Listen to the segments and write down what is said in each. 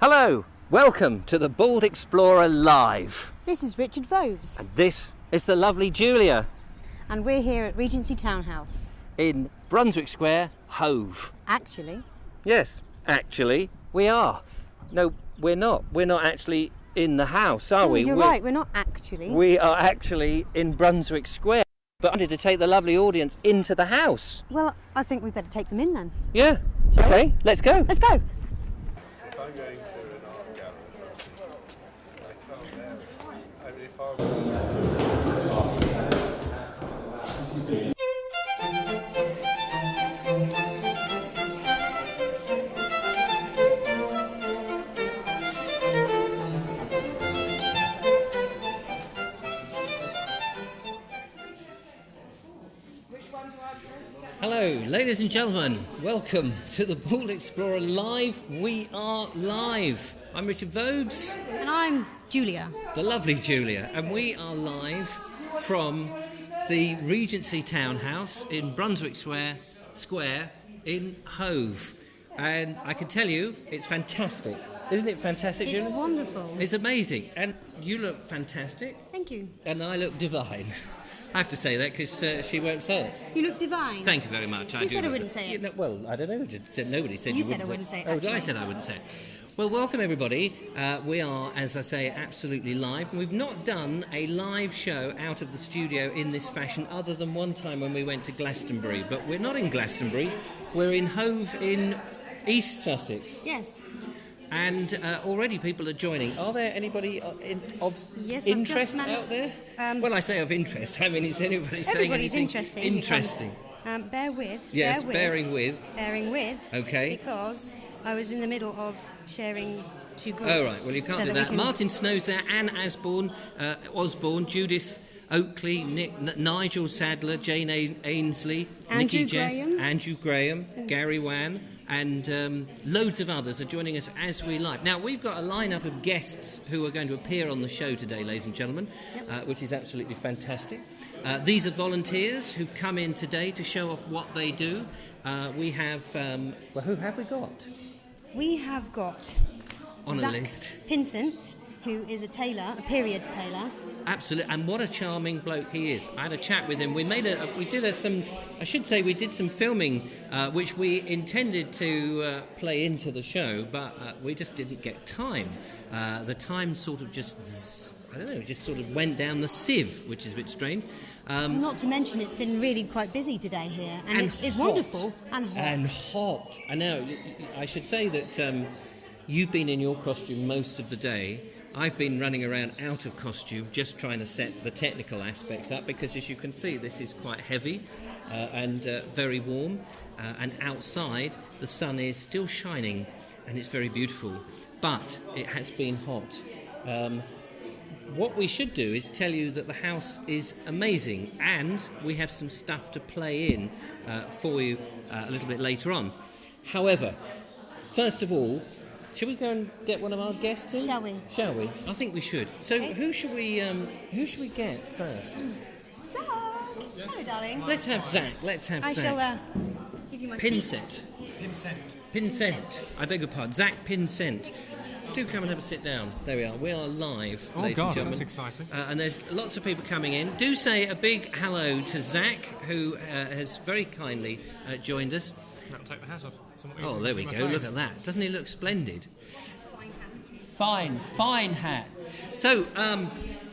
Hello, welcome to the Bald Explorer Live. This is Richard Vobes. And this is the lovely Julia. And we're here at Regency Townhouse. In Brunswick Square, Hove. Actually. Yes, actually, we are. No, we're not. We're not actually in the house, are we? You're right, we're not actually. We are actually in Brunswick Square. But I wanted to take the lovely audience into the house. Well, I think we better take them in then. Yeah, okay, let's go. Let's go. I'm going to an art gallery or something. I can't Hello, ladies and gentlemen. Welcome to the Bald Explorer Live. We are live. I'm Richard Vobes. And I'm Julia. The lovely Julia. And we are live from the Regency Townhouse in Brunswick Square in Hove. And I can tell you, it's fantastic. Isn't it fantastic, It's Julia? wonderful. It's amazing. And you look fantastic. Thank you. And I look divine. I have to say that because she won't say it. You look divine. Thank you very much. You said I wouldn't say it. Yeah, well, I don't know. Nobody said You you said I wouldn't wouldn't say it, Oh, actually. I said I wouldn't say it. Well, welcome everybody. We are, as I say, absolutely live. We've not done a live show out of the studio in this fashion other than one time when we went to Glastonbury. But we're not in Glastonbury. We're in Hove in East Sussex. Yes. And already people are joining. Are there anybody of Yes, I've interest just managed- out there? Well, I say of interest. I mean, is anybody saying Everybody's anything interesting. interesting? Bear with. Yes, bear with. bearing with. Okay. Because I was in the middle of sharing two groups. Oh, right. Well, you can't so do we that. can- Martin Snow's there, Anne Osborne, Judith Oakley, Nigel Sadler, Jane Ainsley, Andrew Nikki Jess, Graham. Andrew Graham, Gary Wan, and loads of others are joining us as we live. Now, we've got a lineup of guests who are going to appear on the show today, ladies and gentlemen, which is absolutely fantastic. These are volunteers who've come in today to show off what they do. We have... well, who have we got We have got on Zach a list? Pinsent, who is a tailor, a period tailor. Absolutely, and what a charming bloke he is. I had a chat with him. We did some filming, which we intended to play into the show, but we just didn't get time. The time sort of just sort of went down the sieve, which is a bit strange. Not to mention, it's been really quite busy today here, and it's hot. wonderful and hot. And hot. I know. I should say that you've been in your costume most of the day. I've been running around out of costume, just trying to set the technical aspects up, because as you can see, this is quite heavy and very warm. And outside, the sun is still shining, and it's very beautiful. But it has been hot. What we should do is tell you that the house is amazing, and we have some stuff to play in for you a little bit later on. However, first of all, shall we go and get one of our guests in? Shall we? Shall we? I think we should. So Okay. who should we get first? Zach! Hello, darling. Let's have Zach. I shall give you my Pinsent. Pinsent. I beg your pardon. Zach Pinsent. Do come and have a sit down. There we are. We are live, Oh ladies gosh, and gentlemen. that's exciting. And there's lots of people coming in. Do say a big hello to Zach, who has very kindly joined us. Now take the hat off. Oh, there we go. Look at that. Doesn't he look splendid? Fine hat. So,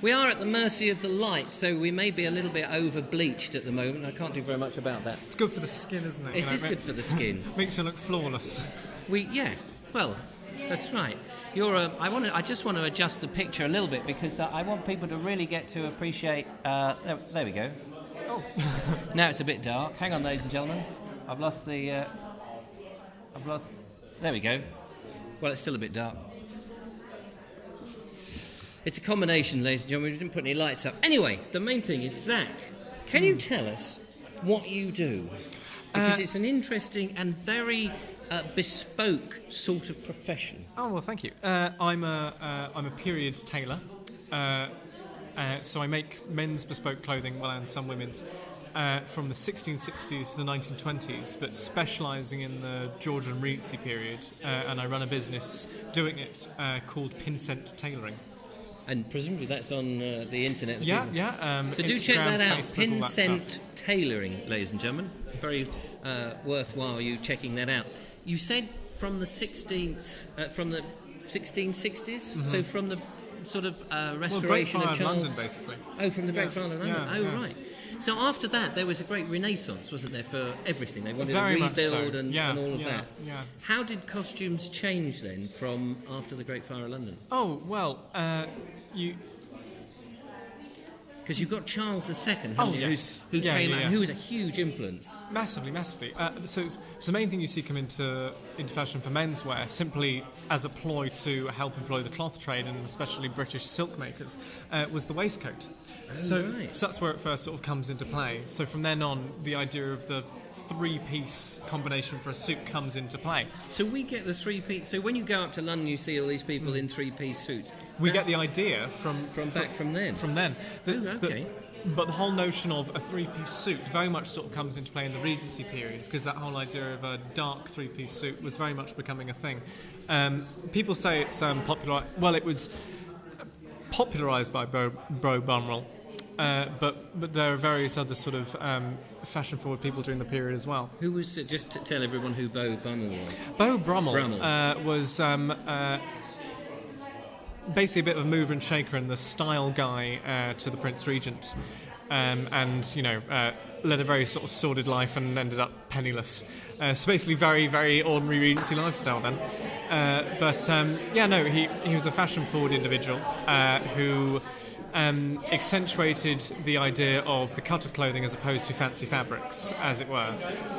we are at the mercy of the light, so we may be a little bit over-bleached at the moment. I can't do very much about that. It's good for the skin, isn't it? It is good for the skin. Makes you look flawless. Well, that's right. I just want to adjust the picture a little bit, because I want people to really get to appreciate... there we go. Oh. Now it's a bit dark. Hang on, ladies and gentlemen. I've lost... There we go. Well, it's still a bit dark. It's a combination, ladies and gentlemen. We didn't put any lights up. Anyway, the main thing is, Zach, can you tell us what you do? Because it's an interesting and very bespoke sort of profession. Oh well, thank you. I'm a period tailor, so I make men's bespoke clothing, well, and some women's. from the 1660s to the 1920s, but specialising in the Georgian and Regency period, and I run a business doing it called Pincent Tailoring. And presumably that's on the internet. Yeah. So do check Instagram, that out. Facebook, all that Pincent stuff. Tailoring, ladies and gentlemen. Very worthwhile you checking that out. You said from the 1660s, so from the sort of restoration Great of Fire Charles. London, basically. Oh, from the Great Fire of London. Yeah. Right. So after that, there was a great renaissance, wasn't there, for everything? They wanted Very to much rebuild so. and all of that. Yeah. How did costumes change then from after the Great Fire of London? Oh well, you. Because you've got Charles II, haven't you? Yes. Who came out, yeah. and who was a huge influence. Massively. So the main thing you see come into fashion for menswear, simply as a ploy to help employ the cloth trade and especially British silk makers, was the waistcoat. So that's where it first sort of comes into play. So from then on, the idea of the three-piece combination for a suit comes into play. So we get the three-piece. So when you go up to London, you see all these people in three-piece suits. We get the idea from then. From then. Okay. But the whole notion of a three-piece suit very much sort of comes into play in the Regency period, because that whole idea of a dark three-piece suit was very much becoming a thing. People say it's popular. Well, it was popularised by Beau Bumrell, but there are various other sort of fashion-forward people during the period as well. Who was just to tell everyone who Beau Bumrell was? Beau Brummel was basically a bit of a mover and shaker and the style guy to the Prince Regent, and led a very sort of sordid life and ended up penniless. So basically, very very ordinary Regency lifestyle then. He was a fashion-forward individual who accentuated the idea of the cut of clothing as opposed to fancy fabrics, as it were,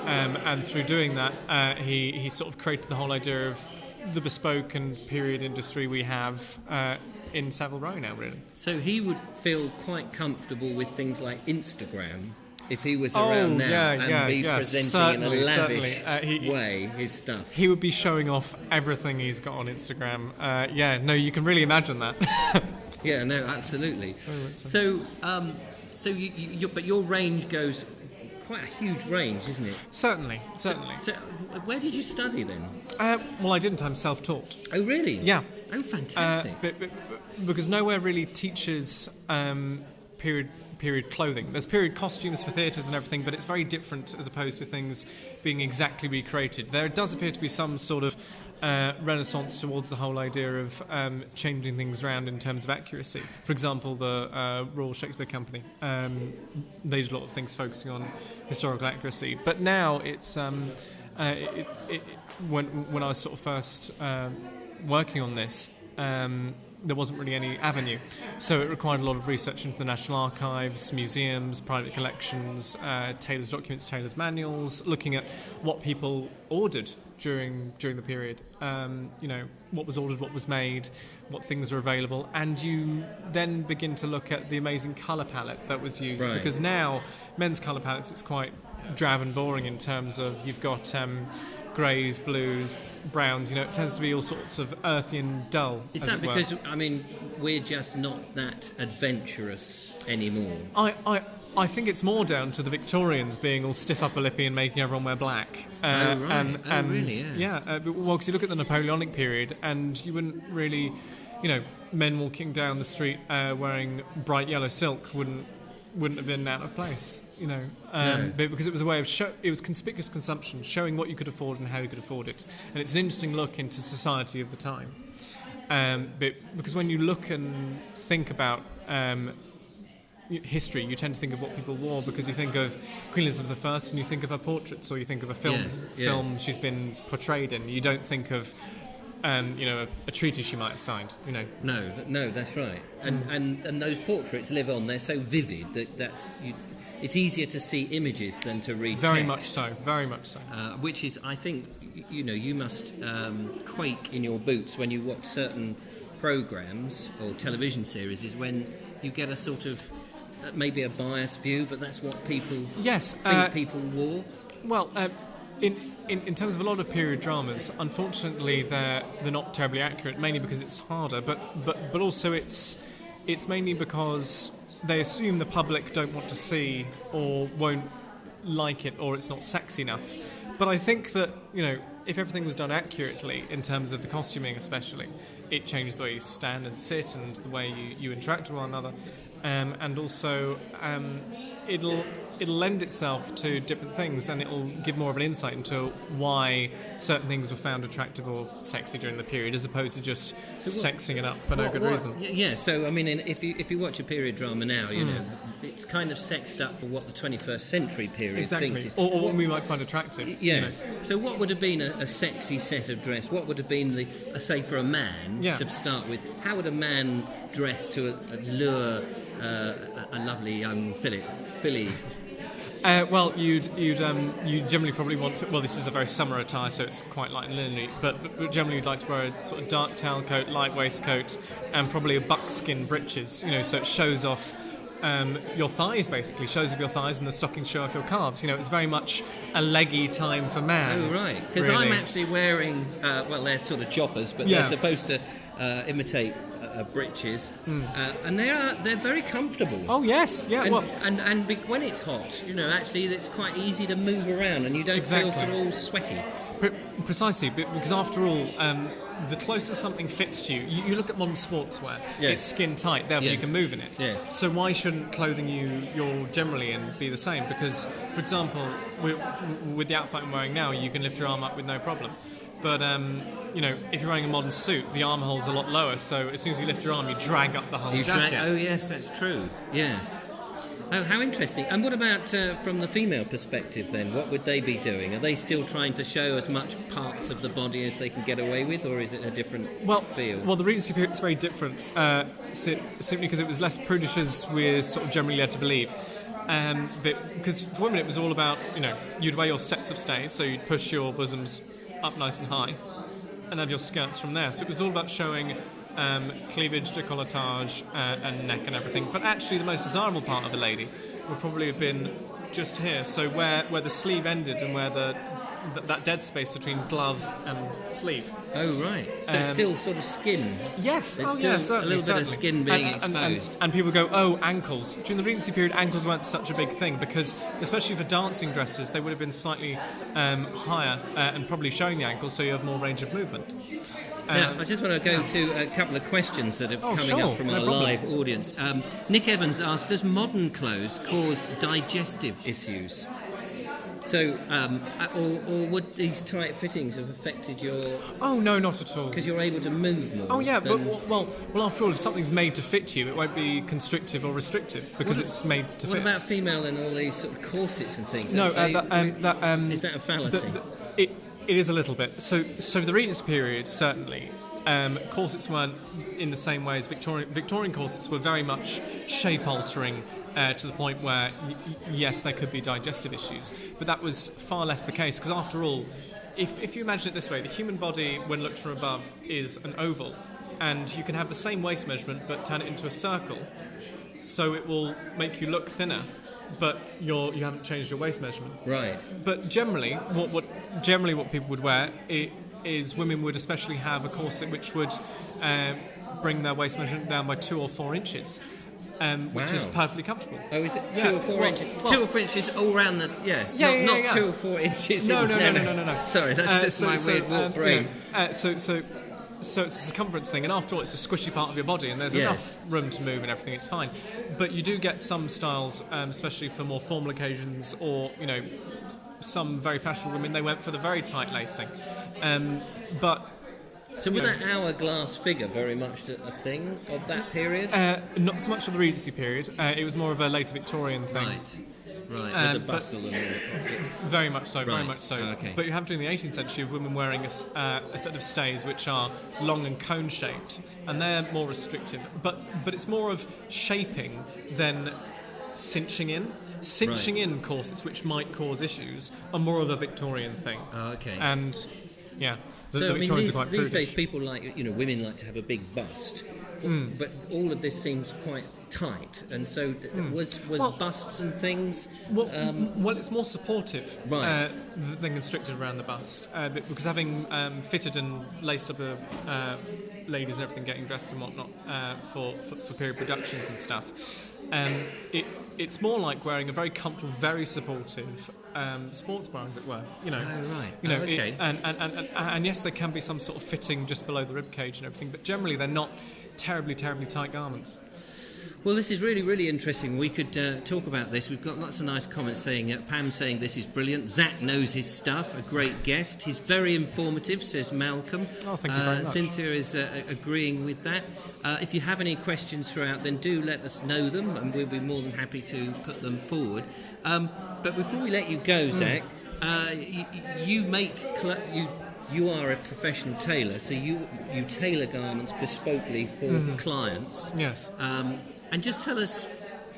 and through doing that, he sort of created the whole idea of the bespoke and period industry we have in Savile Row now, really. So he would feel quite comfortable with things like Instagram if he was around now and be presenting in a lavish way his stuff. He would be showing off everything he's got on Instagram. You can really imagine that. Yeah, no, absolutely. So but your range goes quite a huge range, isn't it? Certainly. So where did you study then? Well, I didn't. I'm self-taught. Oh, really? Yeah. Oh, fantastic. Because nowhere really teaches period clothing. There's period costumes for theatres and everything, but it's very different as opposed to things being exactly recreated. There does appear to be some sort of renaissance towards the whole idea of changing things around in terms of accuracy. For example, the Royal Shakespeare Company, they did a lot of things focusing on historical accuracy. But now it's when I was sort of first working on this, there wasn't really any avenue. So it required a lot of research into the National Archives, museums, private collections, tailors' documents, tailors' manuals, looking at what people ordered during the period. What was ordered, what was made, what things were available, and you then begin to look at the amazing colour palette that was used. Right. Because now, men's colour palettes, it's quite drab and boring in terms of you've got greys, blues, browns, it tends to be all sorts of earthy and dull. Is that because, we're just not that adventurous anymore? I think it's more down to the Victorians being all stiff upper lippy and making everyone wear black. Really? Yeah. Well, because you look at the Napoleonic period and you wouldn't really, men walking down the street wearing bright yellow silk wouldn't have been out of place, No. because it was a way of it was conspicuous consumption, showing what you could afford and how you could afford it, and it's an interesting look into society of the time. Because when you look and think about history, you tend to think of what people wore because you think of Queen Elizabeth I and you think of her portraits, or you think of a film she's been portrayed in. You don't think of a treaty she might have signed. No, that's right. And those portraits live on. They're so vivid it's easier to see images than to read Very text. Very much so. Which is, I think, you must quake in your boots when you watch certain programmes or television series, is when you get a sort of maybe a biased view, but that's what people think people wore. Well, in terms of a lot of period dramas, unfortunately they're not terribly accurate, mainly because it's harder, but also it's mainly because they assume the public don't want to see or won't like it, or it's not sexy enough. But I think that, if everything was done accurately in terms of the costuming especially, it changes the way you stand and sit and the way you interact with one another. And also it'll lend itself to different things, and it'll give more of an insight into why certain things were found attractive or sexy during the period, as opposed to just sexing it up for no good reason. Yeah, so I mean, if you watch a period drama now, it's kind of sexed up for what the 21st century period thinks is. Or what we might find attractive. Yes. So what would have been a sexy set of dress? What would have been say for a man to start with? How would a man dress to lure a lovely young filly? Well, you'd generally probably want to. Well, this is a very summer attire, so it's quite light and linen. But generally, you'd like to wear a sort of dark tailcoat, light waistcoat, and probably a buckskin breeches. So it shows off your thighs, basically shows off your thighs, and the stockings show off your calves. It's very much a leggy time for man. Oh right, because really. I'm actually wearing. They're sort of choppers, but they're supposed to imitate breeches, and they're very comfortable. Oh yes, yeah. And when it's hot, actually it's quite easy to move around, and you don't feel sort of all sweaty. Precisely, because after all, the closer something fits to you, you look at modern sportswear. Yes. It's skin tight, therefore you can move in it. Yes. So why shouldn't clothing you're generally in be the same? Because, for example, with the outfit I'm wearing now, you can lift your arm up with no problem. But if you're wearing a modern suit, the armhole's a lot lower, so as soon as you lift your arm, you drag up the whole jacket. Oh yes, that's true. Yes. Oh, how interesting. And what about from the female perspective then? What would they be doing? Are they still trying to show as much parts of the body as they can get away with, or is it a different feel? Well, the Regency period's very different, simply because it was less prudish as we're sort of generally led to believe. Because for women it was all about, you'd wear your sets of stays, so you'd push your bosoms up nice and high and have your skirts from there. So it was all about showing cleavage, décolletage, and neck and everything. But actually the most desirable part of a lady would probably have been just here, so where the sleeve ended and where that dead space between glove and sleeve. Oh right, so it's still sort of skin. Yes, it's certainly, a little bit of skin being exposed. And people go, ankles. During the Regency period, ankles weren't such a big thing because, especially for dancing dresses, they would have been slightly higher and probably showing the ankles, so you have more range of movement. Now, I just want to go to a couple of questions that are coming up from our live audience. Nick Evans asked, does modern clothes cause digestive issues? So, or would these tight fittings have affected your... Oh, no, not at all. Because you're able to move more. Oh, yeah, but, well, after all, if something's made to fit you, it won't be constrictive or restrictive because it's made to fit. What about female and all these sort of corsets and things? No, is that a fallacy? It is a little bit. So the Regency period, certainly, corsets weren't in the same way as Victorian corsets were very much shape-altering to the point where, yes, there could be digestive issues. But that was far less the case, because after all, if you imagine it this way, the human body, when looked from above, is an oval, and you can have the same waist measurement but turn it into a circle, so it will make you look thinner, but you haven't changed your waist measurement. Right. But generally, what people would wear is women would especially have a corset which would bring their waist measurement down by 2 or 4 inches. Which is perfectly comfortable. Oh, is it 2 or 4 inches? 2 or 4 inches all round the... Not 2 or 4 inches. No. Sorry, that's just my weird warped brain. So it's a circumference thing, and after all, it's a squishy part of your body, and there's enough room to move and everything. It's fine. But you do get some styles, especially for more formal occasions, or some very fashionable women. They went for the very tight lacing, but. So was that hourglass figure very much a thing of that period? Not so much of the Regency period. It was more of a later Victorian thing. Right, with the bustle and all. Very much so, very much so. Okay. But you have during the 18th century of women wearing a set of stays which are long and cone-shaped, and they're more restrictive. But it's more of shaping than cinching in. Cinching in corsets, which might cause issues, are more of a Victorian thing. Oh, okay. And, yeah... So, I mean, these days people women like to have a big bust, but all of this seems quite tight, and so was busts and things... Well, it's more supportive than constricted around the bust, because having fitted and laced up ladies and everything getting dressed and whatnot for period productions and stuff, it's more like wearing a very comfortable, very supportive sports bra, as it were. You know. Oh, right. You know, okay. And yes, there can be some sort of fitting just below the rib cage and everything, but generally they're not terribly tight garments. Well, this is really, really interesting. We could talk about this. We've got lots of nice comments saying, Pam saying this is brilliant. Zach knows his stuff, a great guest. He's very informative, says Malcolm. Oh, thank you very much. Cynthia is agreeing with that. If you have any questions throughout, then do let us know them, and we'll be more than happy to put them forward. But before we let you go, Zach, you are a professional tailor, so you tailor garments bespokely for clients. Yes. And just tell us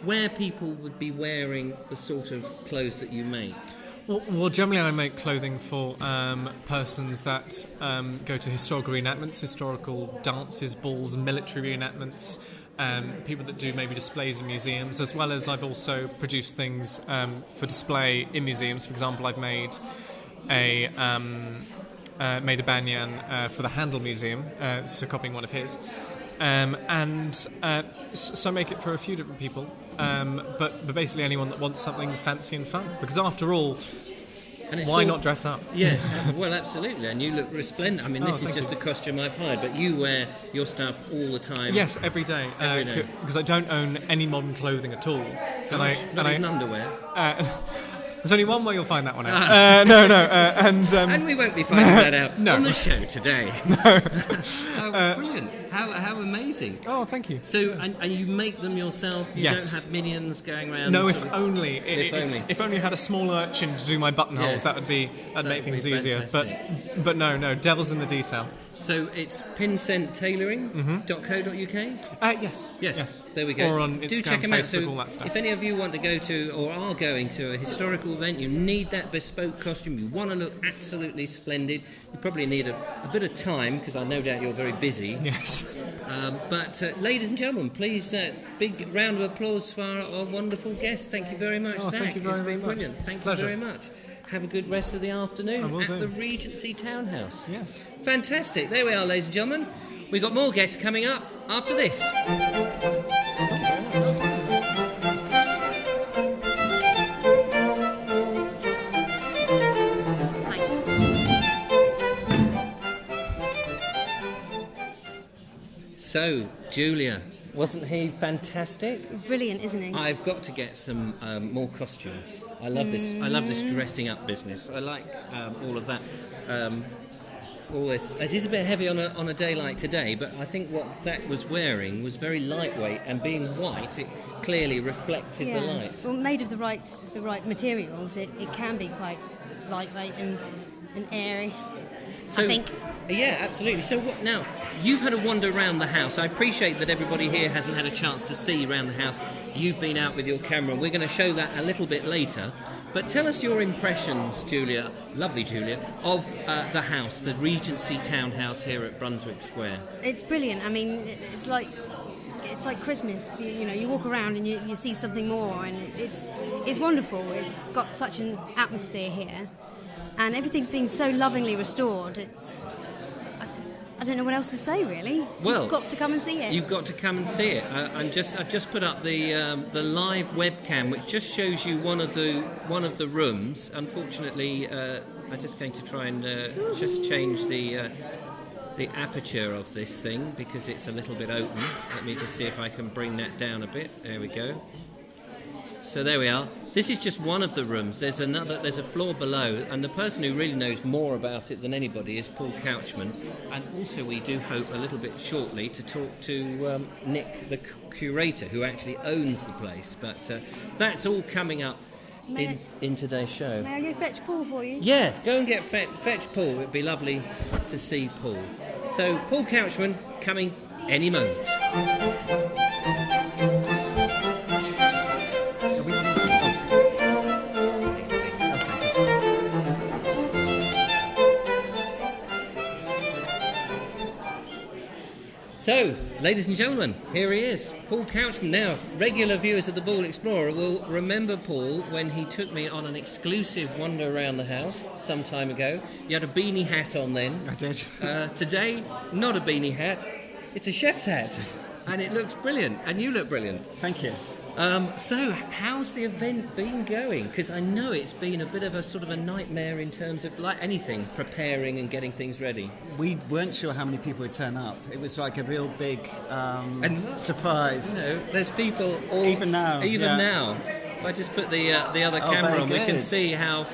where people would be wearing the sort of clothes that you make. Well, generally I make clothing for persons that go to historical reenactments, historical dances, balls, military reenactments, people that do maybe displays in museums, as well as I've also produced things for display in museums. For example, I've made a banyan for the Handel Museum, so copying one of his. So I make it for a few different people, but basically anyone that wants something fancy and fun. Because after all, why not dress up? Yes, well, absolutely. And you look resplendent. I mean, this is just a costume I've hired, but you wear your stuff all the time. Yes, every day. Because I don't own any modern clothing at all. Not even underwear. There's only one way you'll find that one out. And we won't be finding that out on the show today. No. Oh, brilliant. How amazing. Oh, thank you. So, and you make them yourself? You don't have minions going around? No, if only. If only I had a small urchin to do my buttonholes, that'd make things easier. But no, devil's in the detail. So it's pincentailoring.co.uk? Yes. There we go. Or on Do Instagram, check them out. Facebook, So all that stuff. if any of you want to go to or are going to a historical event, you need that bespoke costume, you want to look absolutely splendid, you probably need a bit of time, because I no doubt you're very busy. Yes. But ladies and gentlemen, please, big round of applause for our wonderful guest. Thank you very much, Zach. Thank you very It's been much. brilliant. Thank Pleasure. you very much. Have a good rest of the afternoon will at do. the Regency Townhouse. Yes. Fantastic. There we are, ladies and gentlemen. We've got more guests coming up after this. So, Julia, wasn't he fantastic? Brilliant, isn't he? I've got to get some more costumes. I love this. I love this dressing up business. I like all of that. All this. It is a bit heavy on a day like today, but I think what Zach was wearing was very lightweight, and being white, it clearly reflected the light. Well, made of the right materials, it can be quite lightweight and airy. So, I think. Yeah, absolutely. So what now? You've had a wander around the house. I appreciate that everybody here hasn't had a chance to see around the house. You've been out with your camera. We're going to show that a little bit later. But tell us your impressions, Julia, lovely Julia, of the house, the Regency Townhouse here at Brunswick Square. It's brilliant. I mean, it's like Christmas. You walk around and you see something more, and it's wonderful. It's got such an atmosphere here, and everything's being so lovingly restored. I don't know what else to say, really. Well, you've got to come and see it. You've got to come and see it. I've just put up the live webcam, which just shows you one of the rooms. Unfortunately, I'm just going to try and just change the aperture of this thing because it's a little bit open. Let me just see if I can bring that down a bit. There we go. So there we are. This is just one of the rooms. There's a floor below, and the person who really knows more about it than anybody is Paul Couchman. And also we do hope a little bit shortly to talk to Nick, the curator, who actually owns the place. But that's all coming up in today's show. May I go fetch Paul for you? Yeah, go and get fetch Paul. It'd be lovely to see Paul. So Paul Couchman coming any moment. So, ladies and gentlemen, here he is, Paul Couchman. Now, regular viewers of the Ball Explorer will remember Paul when he took me on an exclusive wander around the house some time ago. You had a beanie hat on then. I did. Today, not a beanie hat, it's a chef's hat, and it looks brilliant, and you look brilliant. Thank you. So, how's the event been going? Because I know it's been a bit of a sort of a nightmare in terms of, like anything, preparing and getting things ready. We weren't sure how many people would turn up. It was like a real big surprise. You know, there's people all... Even now. Now. If I just put the other camera on, we can see how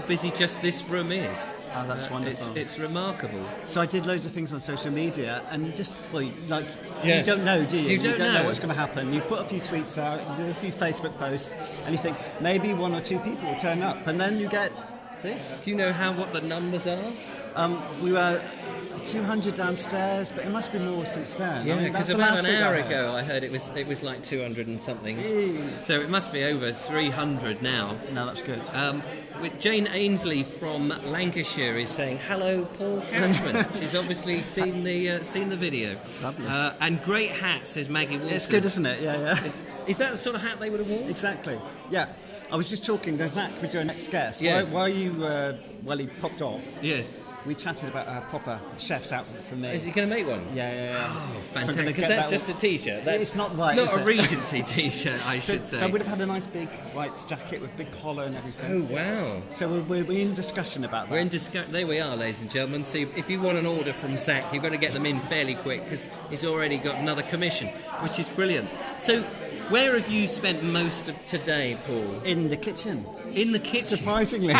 busy just this room is. Oh, that's wonderful. It's remarkable. So I did loads of things on social media, and you Yeah. don't know, do you? You don't know. What's going to happen. You put a few tweets out, you do a few Facebook posts, and you think maybe 1 or 2 people will turn up, and then you get this. Do you know what the numbers are? We were 200 downstairs, but it must be more since then. Yeah, because that's the about last an figure hour I heard. ago I heard it was like 200 and something. Jeez. So it must be over 300 now. No, that's good. With Jane Ainsley from Lancashire is saying, "Hello, Paul Couchman." She's obviously seen the video. Fabulous. And great hat, says Maggie Walters. It's good, isn't it? Yeah. Is that the sort of hat they would have worn? Exactly. Yeah. I was just talking to Zach, with your next guest. Yes. While he popped off, Yes. we chatted about a proper chef's outfit for me. Is he going to make one? Yeah. Oh, So I'm fantastic. gonna Because get that's that just a T-shirt. That's It's not right, Not is a it? Regency T-shirt, I should say. So I would have had a nice big white jacket with big collar and everything. Oh, wow. So we're in discussion about that. We're in There we are, ladies and gentlemen. So if you want an order from Zach, you've got to get them in fairly quick because he's already got another commission, which is brilliant. So where have you spent most of today, Paul? In the kitchen. In the kitchen. Surprisingly.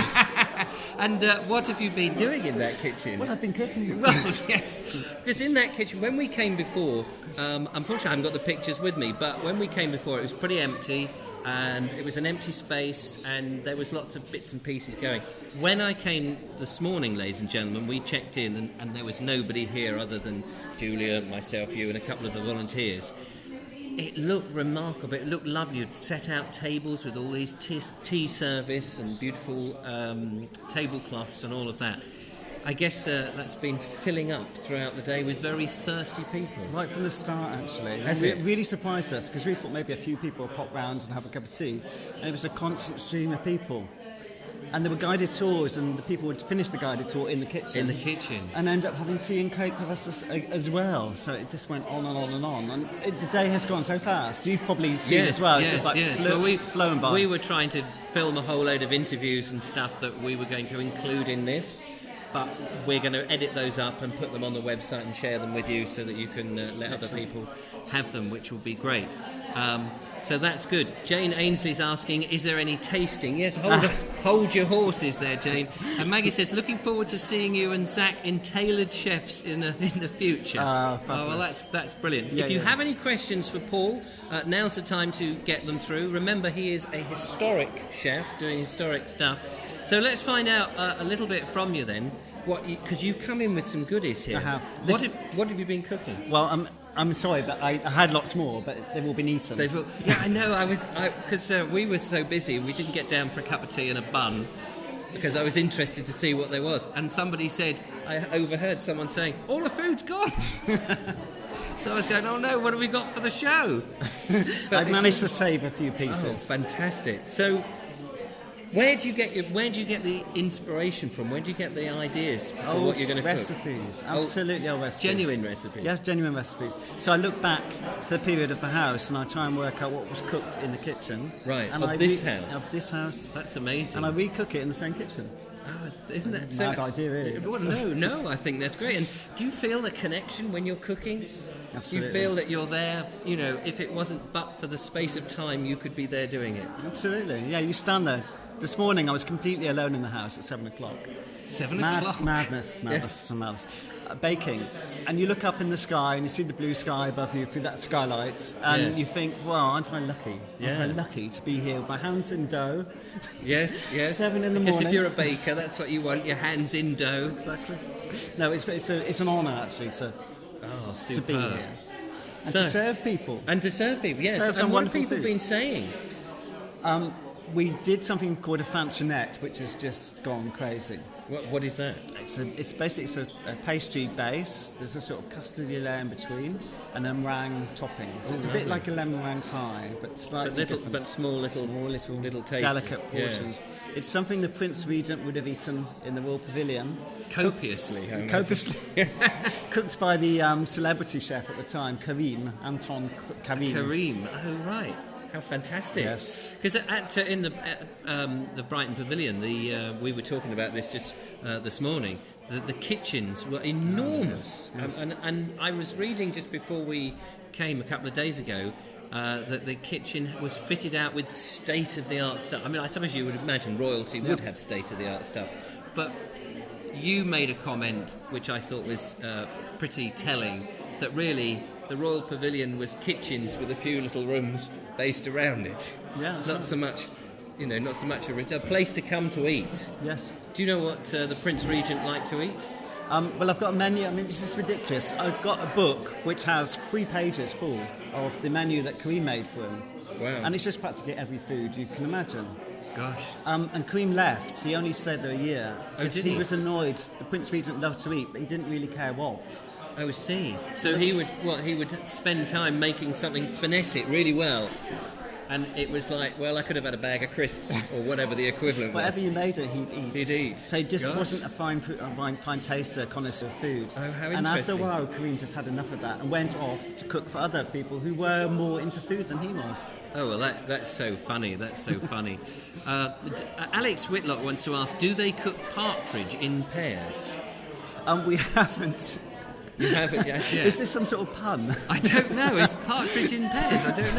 And what have you been doing in that kitchen? Well, I've been cooking. Well, yes, because in that kitchen, when we came before, unfortunately I haven't got the pictures with me, but when we came before it was pretty empty, and it was an empty space, and there was lots of bits and pieces going. When I came this morning, ladies and gentlemen, we checked in, and there was nobody here other than Julia, myself, you, and a couple of the volunteers. It looked remarkable. It looked lovely. You'd set out tables with all these tea service and beautiful tablecloths and all of that. I guess that's been filling up throughout the day with very thirsty people. Right from the start, actually. Has It it? really surprised us because we thought maybe a few people would pop round and have a cup of tea, and it was a constant stream of people. And there were guided tours, and the people would finish the guided tour in the kitchen. In the kitchen. And end up having tea and cake with us as well. So it just went on and on and on. And the day has gone so fast. You've probably seen it as well. It's just like flowing by. We were trying to film a whole load of interviews and stuff that we were going to include in this. But we're going to edit those up and put them on the website and share them with you so that you can let other people have them, which will be great. So that's good. Jane Ainsley's asking, is there any tasting? Yes, hold your horses there, Jane. And Maggie says, looking forward to seeing you and Zach in tailored chefs in the future. Oh, well, that's brilliant. Yeah, if you have any questions for Paul, now's the time to get them through. Remember, he is a historic chef doing historic stuff. So let's find out a little bit from you then. Because you've come in with some goodies here. I have. What have you been cooking? Well, I'm sorry, but I had lots more, but they've all been eaten. Yeah, I know. Because we were so busy, we didn't get down for a cup of tea and a bun because I was interested to see what there was. And somebody said, I overheard someone saying, all the food's gone. So I was going, oh no, what have we got for the show? I managed to save a few pieces. Oh, fantastic. So where do you get the inspiration from? Where do you get the ideas for what you're going to recipes. Absolutely old recipes. Genuine recipes. Yes, genuine recipes. So I look back to the period of the house and I try and work out what was cooked in the kitchen. Right, and of this house? Of this house. That's amazing. And I recook it in the same kitchen. Oh, isn't that Mad idea, really? Well, no, I think that's great. And do you feel a connection when you're cooking? Absolutely. Do you feel that you're there, if it wasn't but for the space of time, you could be there doing it? Absolutely. Yeah, you stand there. This morning I was completely alone in the house at 7 o'clock. 7 o'clock? Madness. Baking. And you look up in the sky and you see the blue sky above you through that skylight and you think, well, aren't I lucky? Aren't I lucky to be here with my hands in dough? Yes. 7 in the Because morning. if you're a baker, that's what you want, your hands in dough. Exactly. No, it's an honour actually to be here. And to serve people. Yes. Serve them and what have wonderful people food. been saying? We did something called a fancinette, which has just gone crazy. What is that? It's basically a pastry base. There's a sort of custardy layer in between, and then meringue topping. So it's a bit like a lemon meringue pie, but slightly different. But small little tastes. Delicate portions. Yeah. It's something the Prince Regent would have eaten in the Royal Pavilion. Copiously. Cooked by the celebrity chef at the time, Anton Karim. Karim. Oh right. How fantastic! Yes. Because in the Brighton Pavilion, we were talking about this just this morning. The kitchens were enormous, and I was reading just before we came a couple of days ago that the kitchen was fitted out with state-of-the-art stuff. I mean, I suppose you would imagine royalty would have state-of-the-art stuff, but you made a comment which I thought was pretty telling, that really the Royal Pavilion was kitchens with a few little rooms based around it. Yeah, not so much a place to come to eat. Yes. Do you know what the Prince Regent liked to eat? Well, I've got a menu. I mean, this is ridiculous. I've got a book which has 3 pages full of the menu that Kareem made for him. Wow. And it's just practically every food you can imagine. Gosh. And Kareem left. He only stayed there a year. Oh, did he he? was annoyed. The Prince Regent loved to eat, but he didn't really care what. I see. So he would spend time making something, finesse it really well. And it was like, well, I could have had a bag of crisps or whatever the equivalent was. Whatever you made it, he'd eat. He'd eat. So he just Gosh. wasn't a fine taster, connoisseur of food. Oh, how And after a interesting. while, Kareem just had enough of that and went off to cook for other people who were more into food than he was. Oh, well, that's so funny. That's so funny. Alex Whitlock wants to ask, do they cook partridge in pairs? We haven't. You haven't yet? Yeah. Is this some sort of pun? I don't know. It's partridge in pairs. I don't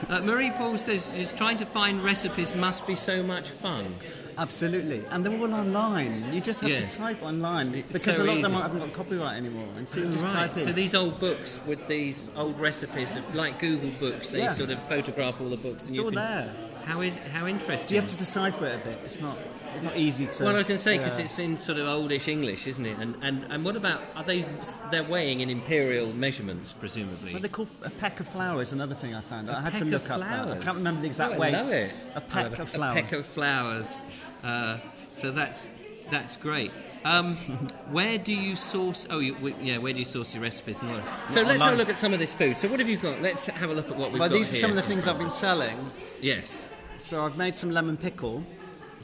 know. Marie Paul says is trying to find recipes must be so much fun. Absolutely. And they're all online. You just have Yeah. to type online. Because so a lot of them easy. haven't got copyright anymore. And so you Oh, just right. type in. So these old books with these old recipes, like Google Books, they Yeah. sort of photograph all the books. And It's you all can, there. How interesting. Do you have to decipher it a bit? It's not easy to... Well, I was going to say, because Yeah. it's in sort of oldish English, isn't it? And what about, they're weighing in imperial measurements, presumably? Well, they're called a peck of flowers, another thing I found. I had peck to look of up that. I flowers? can't remember the exact Oh, I weight. love it. A peck of flowers. A peck of flowers. So that's great. Where do you source? Where do you source your recipes? So let's have a online. look at some of this food. So what have you got? Let's have a look at what we've got Well, these are here. some of the things I've been selling. Yes. So I've made some lemon pickle.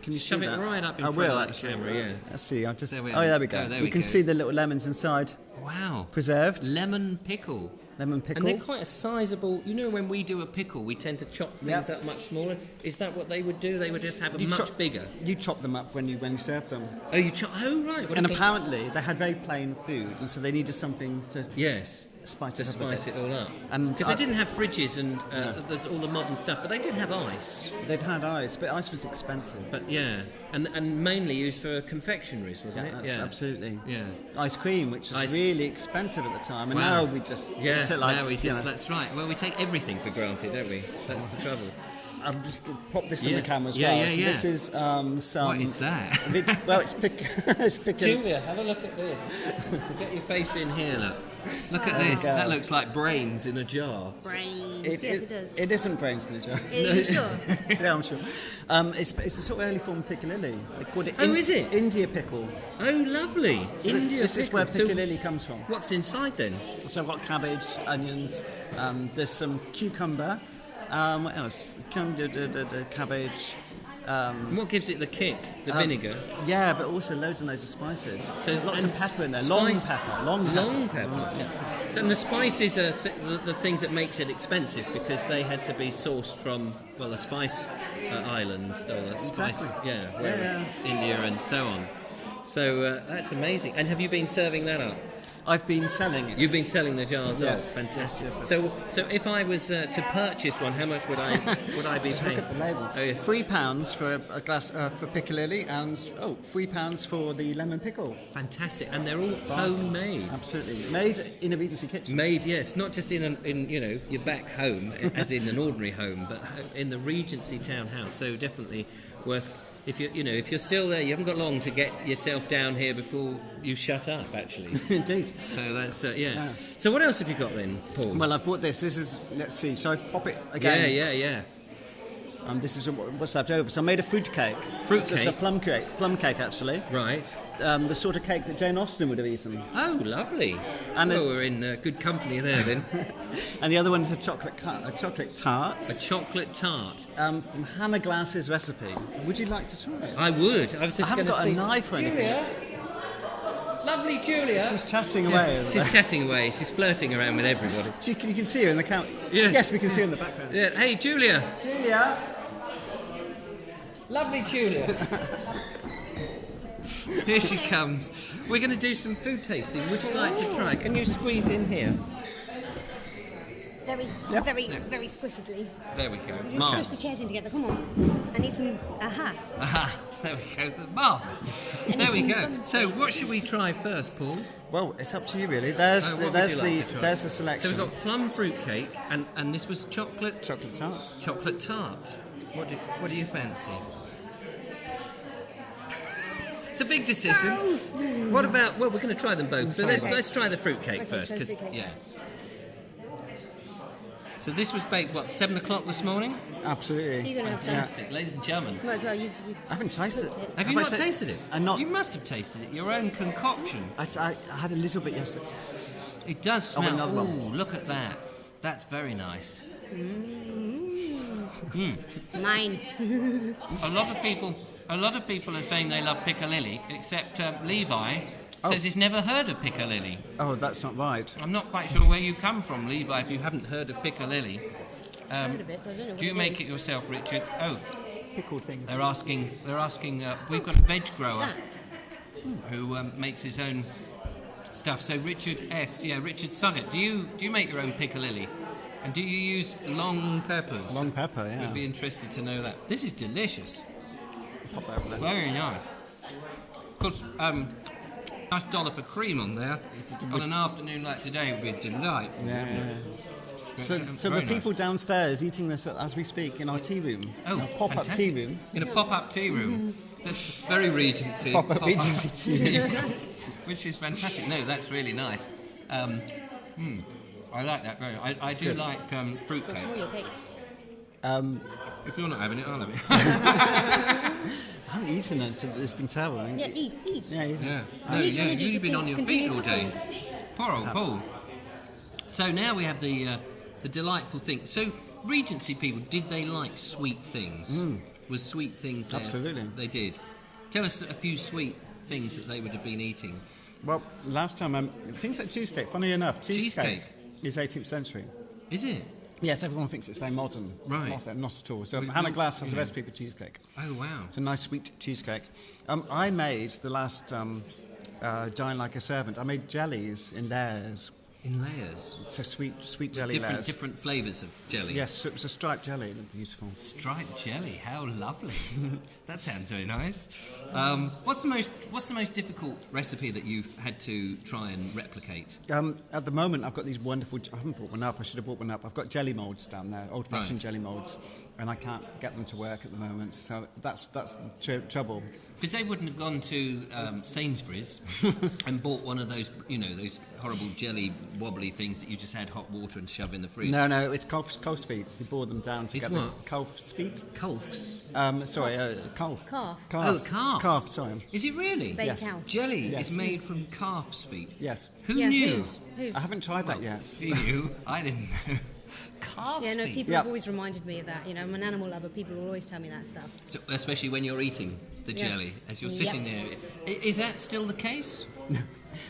Can you Shove see it that? right up in I front will, of the actually. camera, yeah. Let's see. I'll just. There we Oh, are. there we go. Oh, there we we can go. see the little lemons inside, Wow. preserved. Lemon pickle. Lemon pickle. And they're quite a sizable. You know, when we do a pickle, we tend to chop things Yep. up much smaller. Is that what they would do? They would just have a You much chop- bigger. You chop them up when you serve them. Oh, you chop. Oh, right. What And a apparently they had very plain food, and so they needed something to yes. spice To it up a spice bit. it all up. And because they didn't have fridges and there's all the modern stuff, but they did have ice. They'd had ice, but ice was expensive. But yeah, and mainly used for confectionaries, wasn't it? That's absolutely. Yeah. Ice cream, which was Ice- really expensive at the time, and Wow. now we just Yeah, eat it like, now we you just, know, that's right. Well, we take everything for granted, don't we? That's the trouble. I'm just going to pop this in Yeah. the camera as Yeah, well. yeah, So yeah. this is some. What is that? Well, it's it's picking. Julia, have a look at this. Get your face in here, look. Look at this. go. That looks like brains in a jar. Brains. It, Yes, it does. It isn't brains in the jar. Are you sure? Yeah, I'm sure. It's a sort of early form of piccalilli. They called it. Oh, is it? India pickle. Oh, lovely. India This is where pickle. So piccalilli comes from. what's inside then? So I've got cabbage, onions. There's some cucumber. What else? Cabbage. And what gives it the kick? The vinegar? Yeah, but also loads and loads of spices. So lots and of pepper in there. spice- Long pepper. Long pepper. Yes. So, and the spices are the things that makes it expensive because they had to be sourced from, well, the spice islands, or the spice, Exactly. where India and so on. So that's amazing. And have you been serving that up? I've been selling it. You've been selling the jars Yes, off. Fantastic. yes, yes. So if I was to purchase one, how much would I be Just paying? look at the label. Oh, yes. £3 for a glass for piccalilli, and £3 for the lemon pickle. Fantastic. And they're all homemade. Absolutely, made in a Regency kitchen. Made, yes, not just in your back home, as in an ordinary home, but in the Regency Townhouse. So definitely worth. If you're still there, you haven't got long to get yourself down here before you shut up. Actually, Indeed. so that's yeah. So what else have you got then, Paul? Well, I've bought this. This is. Let's see. Shall I pop it again? Yeah. This is what's left over. So I made a fruit cake. Fruit It's a cake? plum cake. Plum cake, actually. Right. The sort of cake that Jane Austen would have eaten. Oh, lovely. And well, we're in good company there then. And the other one is a chocolate tart. A chocolate tart. From Hannah Glass's recipe. Would you like to try it? I would. I was just I haven't going to got a knife or anything. Julia, Lovely Julia. She's chatting away. She's chatting away. She's flirting around with everybody. You can see her in the count. Yeah. Yes, we can see her in the background. Yeah. Hey, Julia. Julia. Lovely Julia. Here she comes. We're going to do some food tasting. Would you like to try? Can you squeeze in here? Very squishedly. There we go. You squish the chairs in together. Come on. I need some. Aha. There we go. Marvellous. There we go. So, what should we try first, Paul? Well, it's up to you, really. There's the selection. So we've got plum fruitcake, and this was chocolate tart. Chocolate tart. What do you fancy? It's a big decision. What about? Well, we're going to try them both. So let's try the fruitcake first, because So this was baked, 7 o'clock this morning? Absolutely. You're going to have some. Fantastic, ladies and gentlemen. Might as well. You've I haven't tasted it. Have you not tasted it? Not. You must have tasted it. Your own concoction. I had a little bit yesterday. It does smell. Another one. Ooh, look at that. That's very nice. Mine. A lot of people are saying they love piccalilli, except Levi says he's never heard of piccalilli. Oh, that's not right. I'm not quite sure where you come from, Levi, if you haven't heard of piccalilli. Heard of it, but I don't know Do you what make it yourself, Richard? Oh, Pickled things. they're asking. We've got a veg grower who makes his own stuff. So Richard Suggett, do you make your own piccalilli? And do you use long peppers? Long pepper, yeah. We'd be interested to know that. This is delicious. Pop that over there. Very nice. Put nice dollop of cream on there. On an afternoon like today would be a delight. Yeah. So the people downstairs eating this as we speak in our tea room. Oh, a pop-up fantastic. tea room. In a pop-up tea room. That's very Regency. Pop-up Regency tea room. Which is fantastic. No, that's really nice. I like that very much. I do like fruitcake. What's more your cake? If you're not having it, I'll have it. I haven't eaten it. It's been terrible. Yeah, eat. Yeah, eat it. Yeah. I need to You've been on your feet continue all day. cooking. Poor old Paul. So now we have the delightful thing. So Regency people, did they like sweet things? Was sweet things there? Absolutely. They did. Tell us a few sweet things that they would have been eating. Well, last time, things like cheesecake, funny enough, cheesecake is 18th century. Is it? Yes, everyone thinks it's very modern. Right. Not at all. So Hannah Glass has a recipe for cheesecake. Oh, wow. It's a nice sweet cheesecake. I made the last Dine Like a Servant. I made jellies in layers. In layers? So sweet jelly layers. Different flavours of jelly? Yes, so it was a striped jelly. It looked beautiful. Striped jelly? How lovely. That sounds very nice. What's the most difficult recipe that you've had to try and replicate? At the moment, I've got these wonderful... I haven't brought one up. I should have brought one up. I've got jelly moulds down there, old-fashioned jelly moulds, and I can't get them to work at the moment. So that's the trouble. Because they wouldn't have gone to Sainsbury's and bought one of those, those horrible jelly wobbly things that you just had hot water and shove in the fridge. No, it's calf's feet. You boil them down It's together. what? Calf's feet. Calf's? Calf. Calf. Oh, calf. Calf, sorry. Is it really? Baby Yes. cow. Jelly Yes. is made from calf's feet. Yes. Who Yeah, knew? hooves. I haven't tried that yet. You knew? I didn't know. Calf's Yeah, no, feet. people Yeah. have always reminded me of that. I'm an animal lover. People will always tell me that stuff. So, especially when you're eating the Yes. jelly, as you're sitting there. Is that still the case?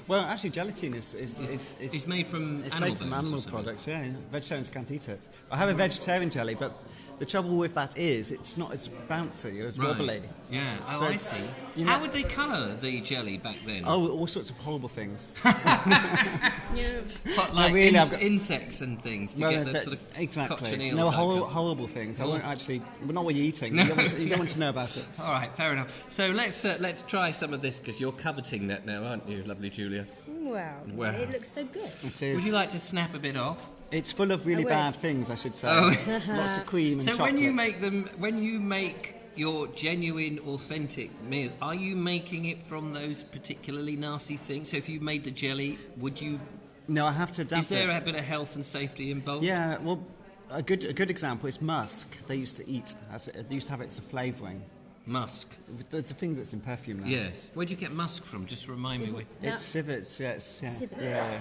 Well, actually, gelatine is It's made from it's animal made from bones or animal something. products. Yeah, vegetarians can't eat it. I have a vegetarian jelly, but the trouble with that is it's not as bouncy or as Right. wobbly. Yeah. Oh, So, I see. you know- How would they colour the jelly back then? Oh, all sorts of horrible things. But like really, I've got- insects and things to get the sort of exactly. cochineal No, outcome. horrible things. I won't actually. But not what you're eating. No. You don't want to know about it. All right, fair enough. So let's try some of this because you're coveting that now, aren't you, lovely Julia? Well, it looks so good. It is. Would you like to snap a bit off? It's full of really would. bad things, I should say. Oh. Lots of cream and So chocolate. when you make your genuine, authentic meal, are you making it from those particularly nasty things? So if you made the jelly, would you? No, I have to adapt Is there it. a bit of health and safety involved? Yeah, well, a good example is musk. They used to eat. They used to have it as a flavouring. Musk. The thing that's in perfume now. Yes. Where do you get musk from? Just remind me. It's civets, yes. Yeah. Civets. Yeah.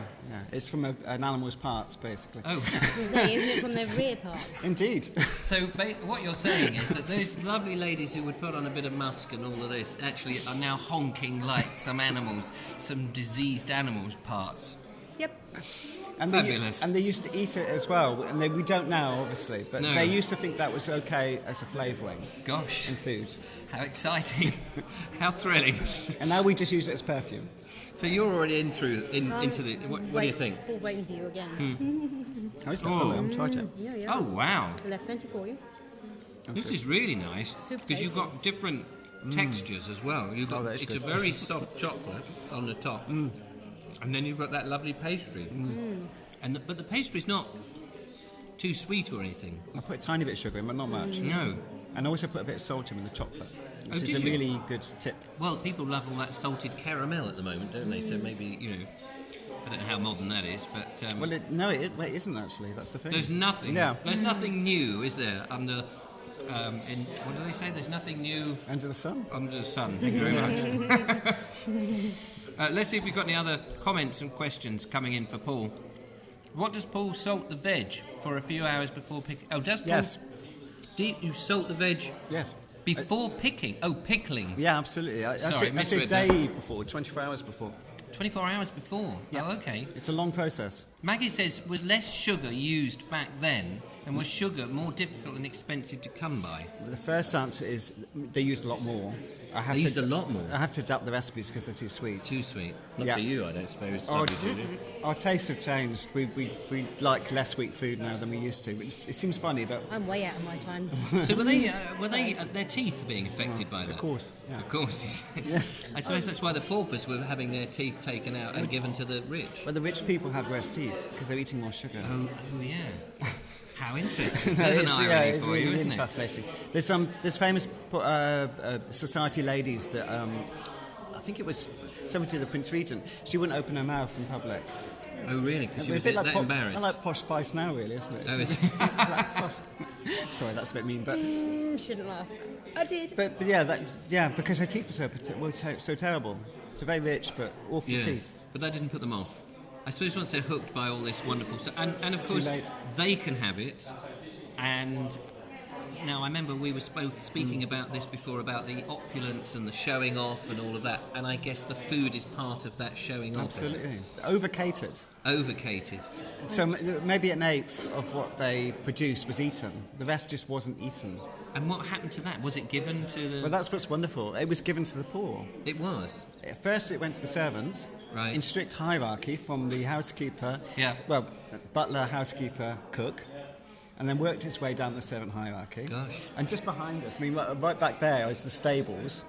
It's from an animal's parts, basically. Oh. Isn't it from their rear parts? Indeed. So what you're saying is that those lovely ladies who would put on a bit of musk and all of this actually are now honking like some animals, some diseased animals' parts. Yep. And Fabulous. They used to eat it as well, and we don't now, obviously, but No. they used to think that was okay as a flavouring Gosh, in food. how exciting. How thrilling. And now we just use it as perfume. So you're already into the... What do you think? We're waiting for you again. How is that? I haven't tried it. Yeah. Oh, wow. I left plenty for you. This is really nice Super because you've got different textures as well. You've got, that is it's good. a very soft chocolate on the top, and then you've got that lovely pastry. But the pastry's not too sweet or anything. I put a tiny bit of sugar in, but not much. No. And I also put a bit of salt in with the chocolate, which is did a you? really good tip. Well, people love all that salted caramel at the moment, don't they? So maybe I don't know how modern that is, but Well, it isn't actually. That's the thing. there's nothing. Yeah. There's nothing new, is there? Under in what do they say? There's nothing new Under the sun. under the sun. Thank you very much. Let's see if we've got any other comments and questions coming in for Paul. What does Paul salt the veg for a few hours before picking? Oh, does Paul? Yes. Do you salt the veg Yes. before picking? Oh, pickling. Yeah, absolutely. I Sorry, said a misread day before, 24 hours before. 24 hours before. Yeah. Oh, okay. It's a long process. Maggie says, was less sugar used back then, and was sugar more difficult and expensive to come by? The first answer is they used a lot more. They used a lot more? I have to adapt the recipes because they're too sweet. Too sweet. Not Yeah. for you, I don't suppose. Our, Lovely, Julie. our tastes have changed. We like less sweet food now than we used to. It seems funny, but I'm way out of my time. So were they their teeth being affected by that? of course. Yeah. Of course. I suppose that's why the paupers were having their teeth taken out and given to the rich. But the rich people had worse teeth because they're eating more sugar. Oh yeah. How interesting. There's an irony it's for really, you, isn't really it? fascinating. There's famous society ladies that I think it was 70 the Prince Regent. She wouldn't open her mouth in public. Oh really? Because she A was bit that like embarrassed. like Posh Spice now, really, isn't it? Oh, is it? Sorry, that's a bit mean, but Shouldn't laugh. I did. but because her teeth were so terrible. So very rich, but awful Yes, teeth. but that didn't put them off. I suppose once they're hooked by all this wonderful stuff, and of course late. they can have it. And now I remember we were speaking about this before, about the opulence and the showing off and all of that. And I guess the food is part of that showing off. Absolutely. Overcated. Overcated. So maybe an eighth of what they produced was eaten. The rest just wasn't eaten. And what happened to that? Was it given to the? Well, that's what's wonderful. It was given to the poor. It was. At first, it went to the servants, Right. in strict hierarchy from the housekeeper, Yeah. well, butler, housekeeper, cook, and then worked its way down the servant hierarchy. Gosh. And just behind us, I mean, right back there is the stables.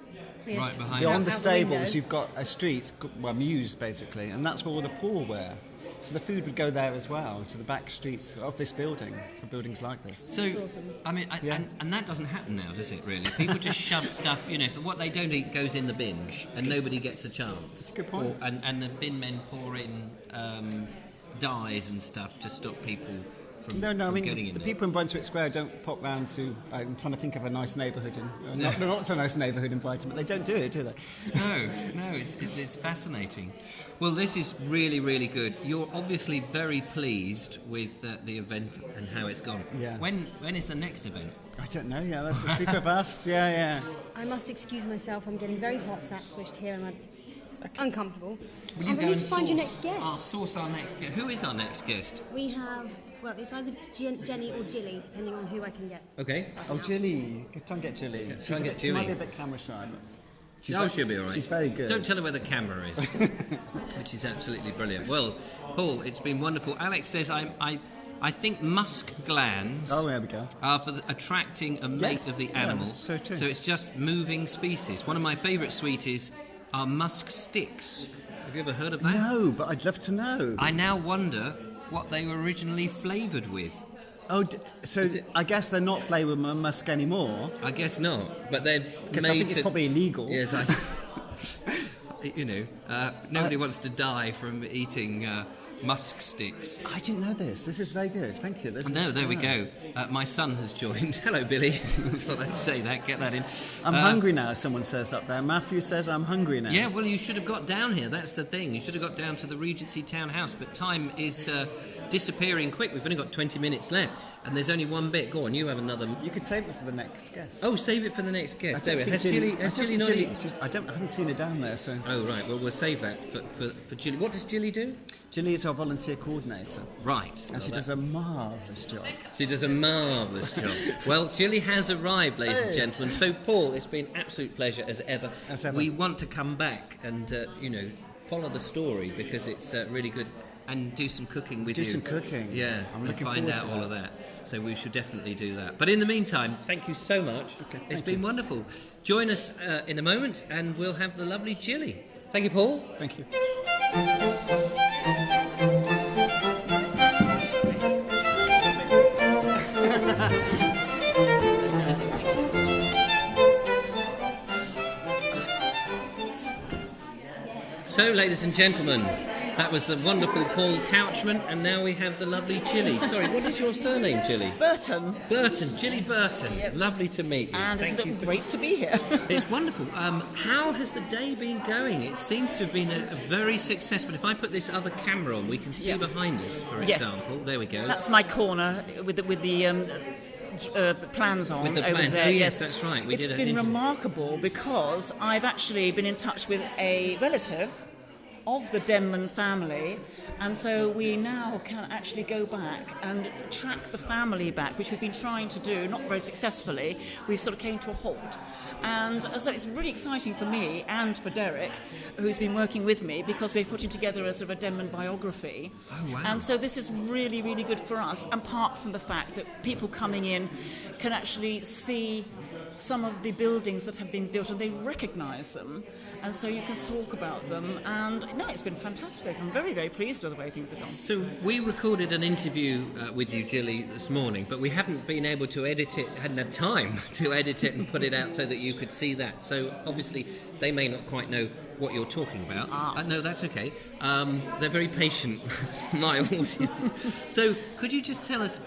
Yes. Right behind Beyond the Out the stables, window. you've got a street, well, mews basically, and that's where all the poor were. So the food would go there as well, to the back streets of this building, so buildings like this. So, I mean, Yeah. and that doesn't happen now, does it? Really, people just shove stuff. For what they don't eat goes in the bin, and nobody gets a chance. That's a good point. And the bin men pour in dyes and stuff to stop people from, No, I from mean, getting in the there. people in Brunswick Square don't pop round to, I'm trying to think of a nice neighbourhood, not so nice neighbourhood in Brighton, but they don't do it, do they? No, it's fascinating. Well, this is really, really good. You're obviously very pleased with the event and how it's gone. Yeah. When is the next event? I don't know, yeah, that's what people have asked, yeah. I must excuse myself. I'm getting very hot, sat squished here, and I'm uncomfortable. Will you And we go need and to find your source- next guest. source our next guest. Who is our next guest? We have, well, it's either Jenny or Jilly, depending on who I can get. Okay. Oh, Jilly, try and get Jilly. Try and get She might Jilly. be a bit camera shy, but She'll be all right. She's very good. Don't tell her where the camera is, which is absolutely brilliant. Well, Paul, it's been wonderful. Alex says I think musk glands Oh, there we go. are for attracting a mate of the yeah, animal. so too. So it's just moving species. One of my favourite sweeties are musk sticks. Have you ever heard of that? No, but I'd love to know. I now wonder what they were originally flavoured with. Oh, so I guess they're not flavoured with musk anymore, I guess not, but they're because made I think it's to... probably illegal. Yes, nobody wants to die from eating musk sticks. I didn't know this. This is very good. Thank you. There we go. My son has joined. Hello, Billy. Thought I'd say that. Get that in. I'm hungry now, someone says up there. Matthew says I'm hungry now. Yeah, well, you should have got down here. That's the thing. You should have got down to the Regency Townhouse. But time is disappearing quick. We've only got 20 minutes left. And there's only one bit. Go on, you have another. You could save it for the next guest. Oh, save it for the next guest. There we go. Has Gilly not eaten? I haven't seen her down there, so... Oh, right. Well, we'll save that for Gilly. What does Gilly do? Gilly is our volunteer coordinator. Right. And she does a marvellous job. She does a marvellous job. Well, Gilly has arrived, ladies and gentlemen. So, Paul, it's been an absolute pleasure as ever. We want to come back and, follow the story because it's really good. And do some cooking with you. Do some cooking. Yeah, I'm looking forward to find out all of that. So we should definitely do that. But in the meantime, thank you so much. Okay, it's been wonderful. Join us in a moment and we'll have the lovely Gilly. Thank you, Paul. Thank you. So, ladies and gentlemen, that was the wonderful Paul Couchman, and now we have the lovely Gilly. Sorry, what is your surname, Gilly? Burton. Burton, Gilly Burton. Yes. Lovely to meet you. And it's great to be here. It's wonderful. How has the day been going? It seems to have been a very successful... If I put this other camera on, we can see behind us, for example. There we go. That's my corner with the plans on. With the over plans. there. Oh, yes, that's right. It's been remarkable because I've actually been in touch with a relative of the Denman family, and so we now can actually go back and track the family back, which we've been trying to do, not very successfully. We sort of came to a halt, and so it's really exciting for me and for Derek, who's been working with me, because we're putting together a sort of a Denman biography. Oh, wow. And so this is really, really good for us, apart from the fact that people coming in can actually see some of the buildings that have been built and they recognise them, and so you can talk about them, and no, it's been fantastic. I'm very, very pleased with the way things have gone. So we recorded an interview with you, Gilly, this morning, but we hadn't been able to edit it, hadn't had time to edit it and put it out so that you could see that. So obviously they may not quite know what you're talking about. No, that's okay. They're very patient, my audience. So could you just tell us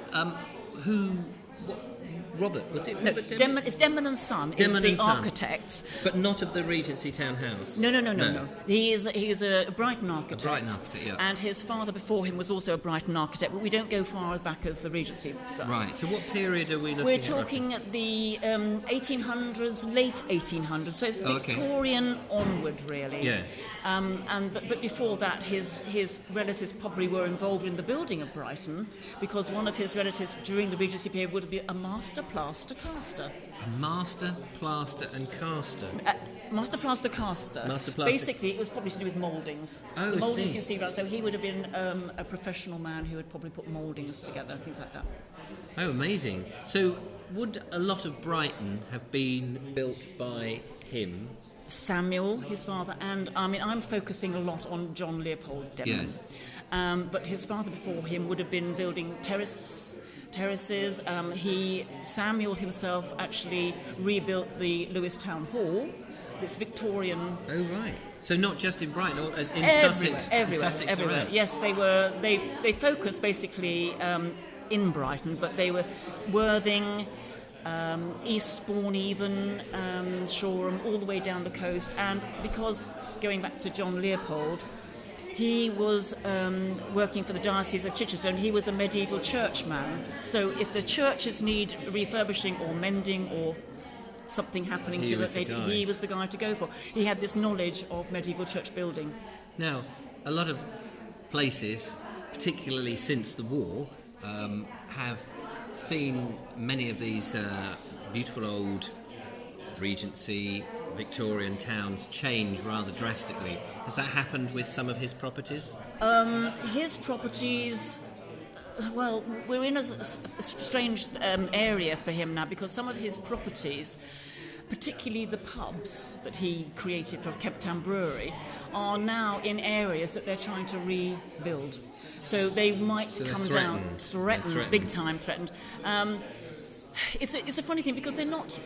Robert, was it? No, Denman, it's Denman and Son. Denman is and the Son. architects. But not of the Regency Townhouse. No. He is a Brighton architect. A Brighton architect, yeah. And his father before him was also a Brighton architect, but we don't go far as back as the Regency side. Right. So what period are we looking at? We're talking at the 1800s, late 1800s. So it's Victorian onward, really. Yes. But before that, his relatives probably were involved in the building of Brighton, because one of his relatives during the Regency period would be a master plaster caster. A master plaster and caster. Master plaster caster. Master plaster. Basically, it was probably to do with mouldings. Oh, the I mouldings see. you see, right? So he would have been a professional man who would probably put mouldings together, things like that. Oh, amazing. So would a lot of Brighton have been built by him? Samuel, his father, and I'm focusing a lot on John Leopold Denman. Yes. But his father before him would have been building terraces. Samuel himself actually rebuilt the Lewis Town Hall, this Victorian. Oh, right. So not just in Brighton, or in Sussex? Everywhere. Around. Yes, they focused basically in Brighton, but they were Worthing, Eastbourne even, Shoreham, all the way down the coast. And because, going back to John Leopold, he was working for the Diocese of Chichester, and he was a medieval churchman. So if the churches need refurbishing or mending or something happening to them, he was the guy to go for. He had this knowledge of medieval church building. Now, a lot of places, particularly since the war, have seen many of these beautiful old Regency, Victorian towns change rather drastically. Has that happened with some of his properties? His properties, well, we're in a strange area for him now, because some of his properties, particularly the pubs that he created for Kemp Town Brewery, are now in areas that they're trying to rebuild. So they might come down, threatened, big time threatened. It's a funny thing, because they're not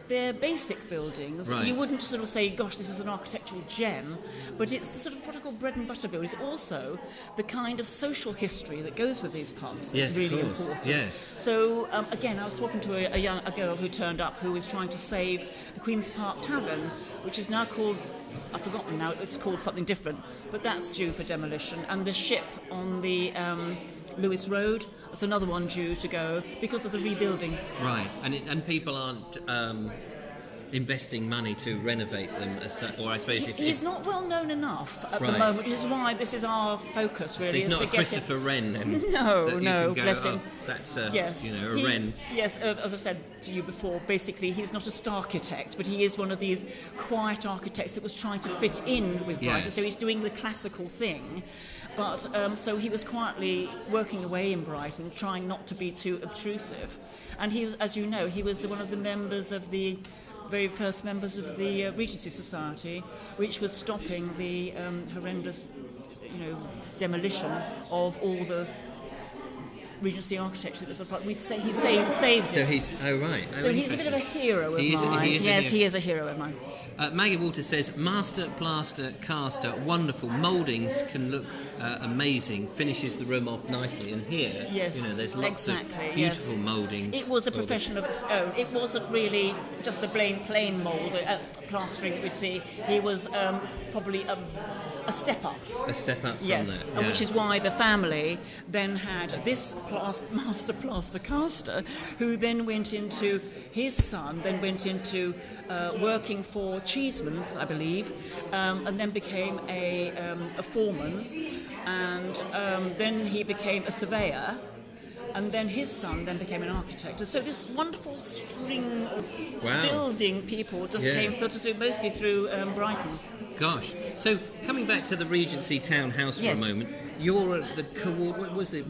they're basic buildings. Right. You wouldn't sort of say, gosh, this is an architectural gem, but it's the sort of what I call bread and butter buildings. Also, the kind of social history that goes with these pubs is really important. Yes. So, again, I was talking to a girl who turned up who was trying to save the Queen's Park Tavern, which is now called, I've forgotten now, it's called something different, but that's due for demolition. And the ship on the Lewis Road, that's another one due to go because of the rebuilding. Right, and people aren't investing money to renovate them, or I suppose He's not well known enough at the Right. moment, which is why this is our focus, really. So he's is not to a get Christopher Wren, then? No, that you no, can go, bless him. That's Yes. a Wren. Yes, as I said to you before, basically he's not a star architect, but he is one of these quiet architects that was trying to fit in with Brighton. Yes. So he's doing the classical thing. But so he was quietly working away in Brighton, trying not to be too obtrusive. And he was, as you know, he was one of the members of the very first members of the Regency Society, which was stopping the horrendous, demolition of all the Regency architecture that was apart. He saved it. So he's right. So he's a bit of a hero of mine. He is a hero of mine. Maggie Walter says, master plaster caster, wonderful. Mouldings can look amazing. Finishes the room off nicely. And here, yes, there's lots of beautiful mouldings. It was a profession of its own. It wasn't really just a plain mould, plastering that we'd see. He was probably a step up. A step up from yes, that. and which is why the family then had this master plaster caster, who then went into, his son then went into working for Cheeseman's, I believe, and then became a foreman, and then he became a surveyor, and then his son then became an architect. And so this wonderful string of building people just came mostly through Brighton. Gosh. So coming back to the Regency Townhouse for a moment, you're the what was it?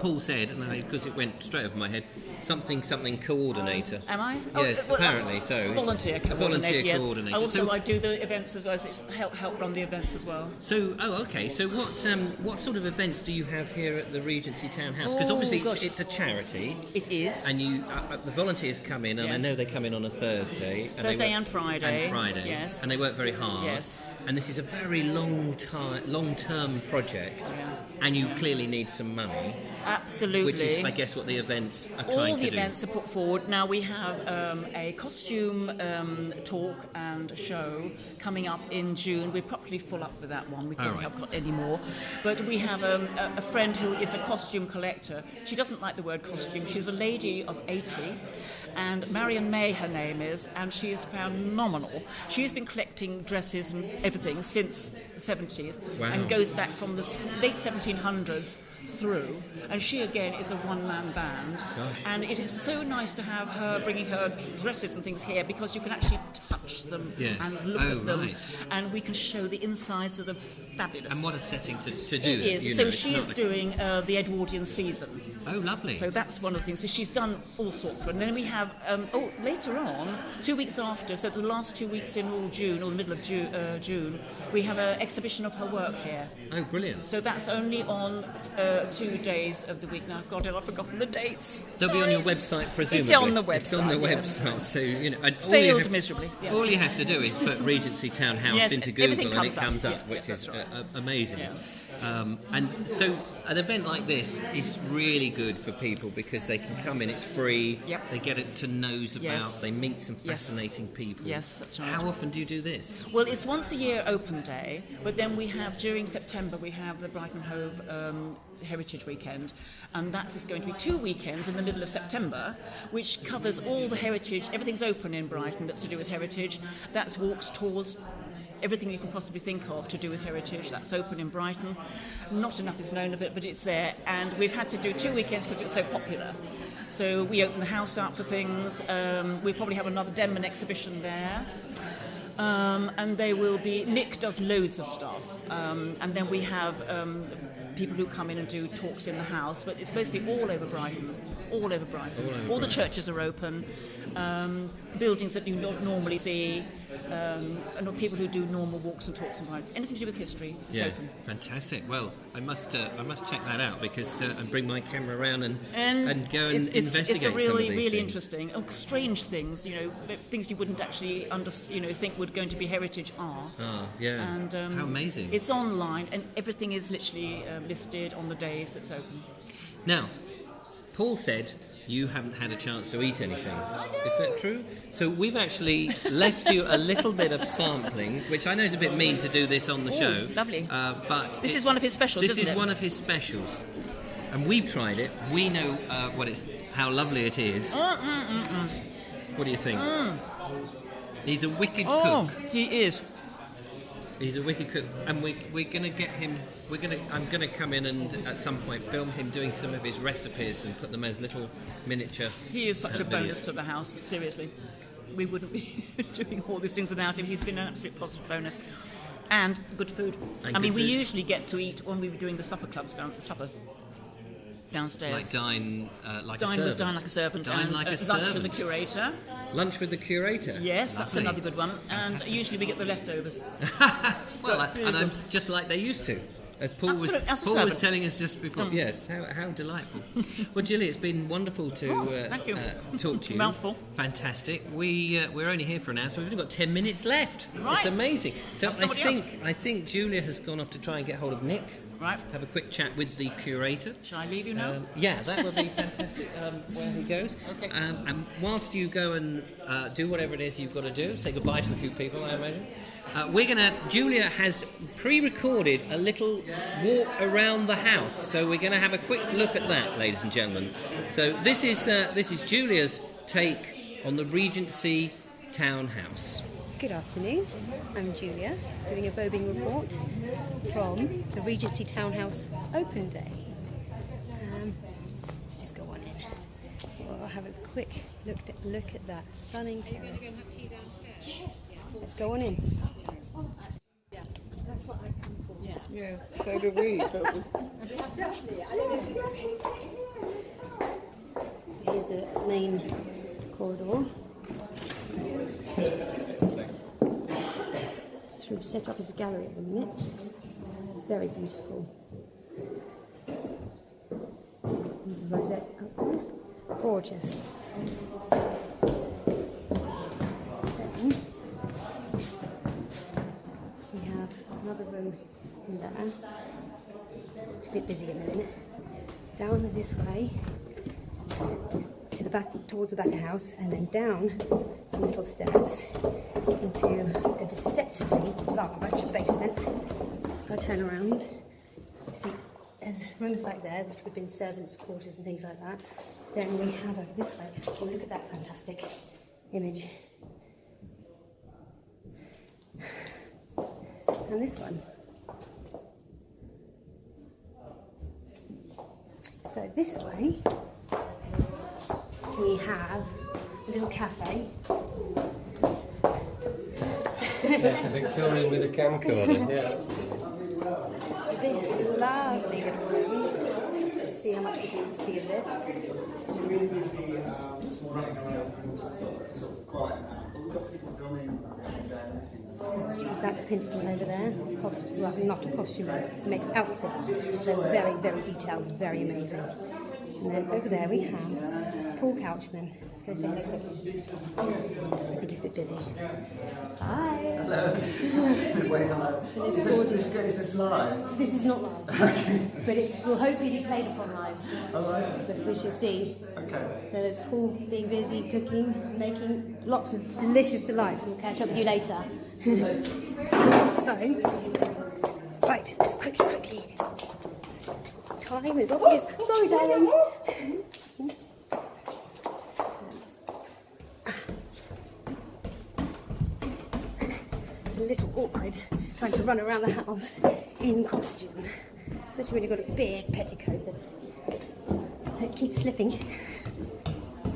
Paul said, and because it went straight over my head, something coordinator. Am I? Yes, apparently so. Volunteer coordinator. Volunteer coordinator. Also, I do the events as well. So it's help run the events as well. So, okay. So, what sort of events do you have here at the Regency Townhouse? Because obviously it's a charity. It is. And you, the volunteers come in, and I know they come in on a Thursday. And Friday. And Friday. Yes. And they work very hard. Yes. And this is a very long-term project, and you clearly need some money. Absolutely. Which is, I guess, what the events are trying to do. All the events are put forward. Now we have a costume talk and show coming up in June. We're probably full up with that one. We probably haven't got any more. But we have a friend who is a costume collector. She doesn't like the word costume. She's a lady of 80. And Marion May, her name is, and she is phenomenal. She's been collecting dresses and everything since the 70s and goes back from the late 1700s through. And she, again, is a one-man band. Gosh. And it is so nice to have her bringing her dresses and things here because you can actually touch them and look at them. Right. And we can show the insides of them. Fabulous. And what a setting to do it is. So she's doing the Edwardian season. Oh, lovely. So that's one of the things. So she's done all sorts of it. And then we have, later on, 2 weeks after, so the last 2 weeks in all June, or the middle of June, we have an exhibition of her work here. Oh, brilliant. So that's only on 2 days of the week. Now, God, I've forgotten the dates. They'll be on your website, presumably. It's on the website. It's on the website. So, and failed miserably. Yes. All you have to do is put Regency Townhouse into Google and it comes up, which is amazing. Yeah. And so an event like this is really good for people because they can come in, it's free, they get it to nose about, they meet some fascinating people. Yes, that's right. How often do you do this? Well, it's once a year open day, but then we have, during September, we have the Brighton Hove Heritage Weekend, and that's going to be 2 weekends in the middle of September, which covers all the heritage, everything's open in Brighton that's to do with heritage, that's walks, tours, everything you can possibly think of to do with heritage. That's open in Brighton. Not enough is known of it, but it's there. And we've had to do 2 weekends because it's so popular. So we open the house up for things. We probably have another Denman exhibition there. And they will be... Nick does loads of stuff. And then we have people who come in and do talks in the house, but it's mostly all over Brighton. All the churches are open, buildings that you don't normally see, and people who do normal walks and talks and rides. Anything to do with history, it's open. Fantastic. Well, I must check that out because and bring my camera around and go and investigate. It's a really some of these really things. interesting, strange things. Things you wouldn't actually think would going to be heritage are. Oh, yeah. And how amazing! It's online, and everything is literally listed on the days it's open. Now, Paul said you haven't had a chance to eat anything. Is that true? So we've actually left you a little bit of sampling, which I know is a bit mean to do this on the show. Lovely. But this is one of his specials, This isn't is it? one of his specials. And we've tried it. We know how lovely it is. What do you think? He's a wicked cook. He is. He's a wicked cook, and we're going to get him. I'm going to come in and at some point film him doing some of his recipes and put them as little miniature. He is such a videos. bonus to the house. Seriously, we wouldn't be doing all these things without him. He's been an absolute positive bonus, and good food. We usually get to eat when we were doing the supper clubs downstairs. Like dine like Dine a servant. and like a lunch servant. with the curator. Lunch with the curator. Yes, that's Lovely. another good one. And usually we get the leftovers. I'm just like they used to. As Paul was telling us just before. Yes, how delightful. Well, Julie, it's been wonderful to thank you. Talk to you. Mouthful. Fantastic. We're only here for an hour, so we've only got 10 minutes left. Right. It's amazing. So Have I think Julia has gone off to try and get hold of Nick. Right. Have a quick chat with the curator. Shall I leave you now? Yeah, that would be fantastic. Where he goes. Okay. And whilst you go and do whatever it is you've got to do, say goodbye to a few people, I imagine. Julia has pre-recorded a little walk around the house, so we're going to have a quick look at that, ladies and gentlemen. So this is Julia's take on the Regency Townhouse. Good afternoon, I'm Julia, doing a Vobing report from the Regency Townhouse Open Day. Let's just go on in. Well, I'll have a quick look at that stunning terrace. You're going to go have tea downstairs? Let's go on in. That's what I come for. Yeah. Yes, so do we. But So here's the main corridor. It's set up as a gallery at the minute. It's very beautiful. There's a rosette up there. Gorgeous. Then we have another room in there. It's a bit busy at the minute. Down this way to the back, towards the back of the house, and then down some little steps into a deceptively large basement. If I turn around, you see there's rooms back there which would have been servants' quarters and things like that. Then we have over this way. Oh, look at that fantastic image. And this one. So this way we have a little cafe. That's a Victorian with a camcorder. Yeah. This lovely little room. Let's see how much we can see of this. Really busy and just running around, sort of quiet now. We've got people coming Is that the pencil over there? Well, not a costume, but it makes outfits. They're very, very detailed, very amazing. And then over there we have Paul Couchman. Let's go say hello. I think he's a bit busy. Hi. Hello. Wait, hello. It's gorgeous. Is this live? This is not live, but it will hopefully be played upon live. Oh, right. But we shall see. Okay. So there's Paul being busy cooking, making lots of delicious delights. We'll catch up with you later. So, right, let's quickly. Time is obvious. Sorry, darling. It's a little awkward trying to run around the house in costume, especially when you've got a big petticoat that keeps slipping.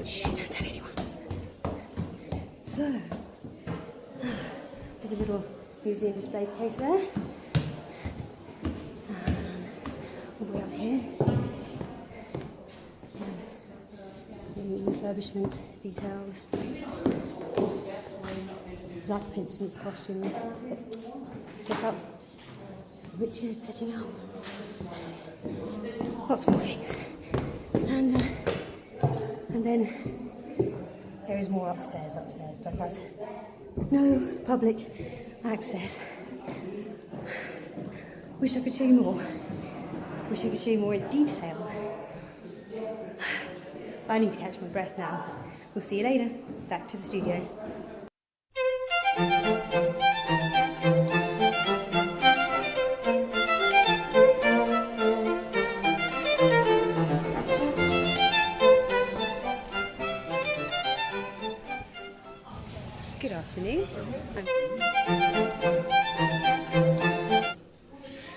Shh, don't tell anyone. So, a little museum display case there. refurbishment details. Zach Pinson's costume set up. Richard setting up. Lots more things. And then there is more upstairs, but that's no public access. Wish I could show you more. Wish I could show you more in detail. I need to catch my breath now. We'll see you later. Back to the studio. Good afternoon.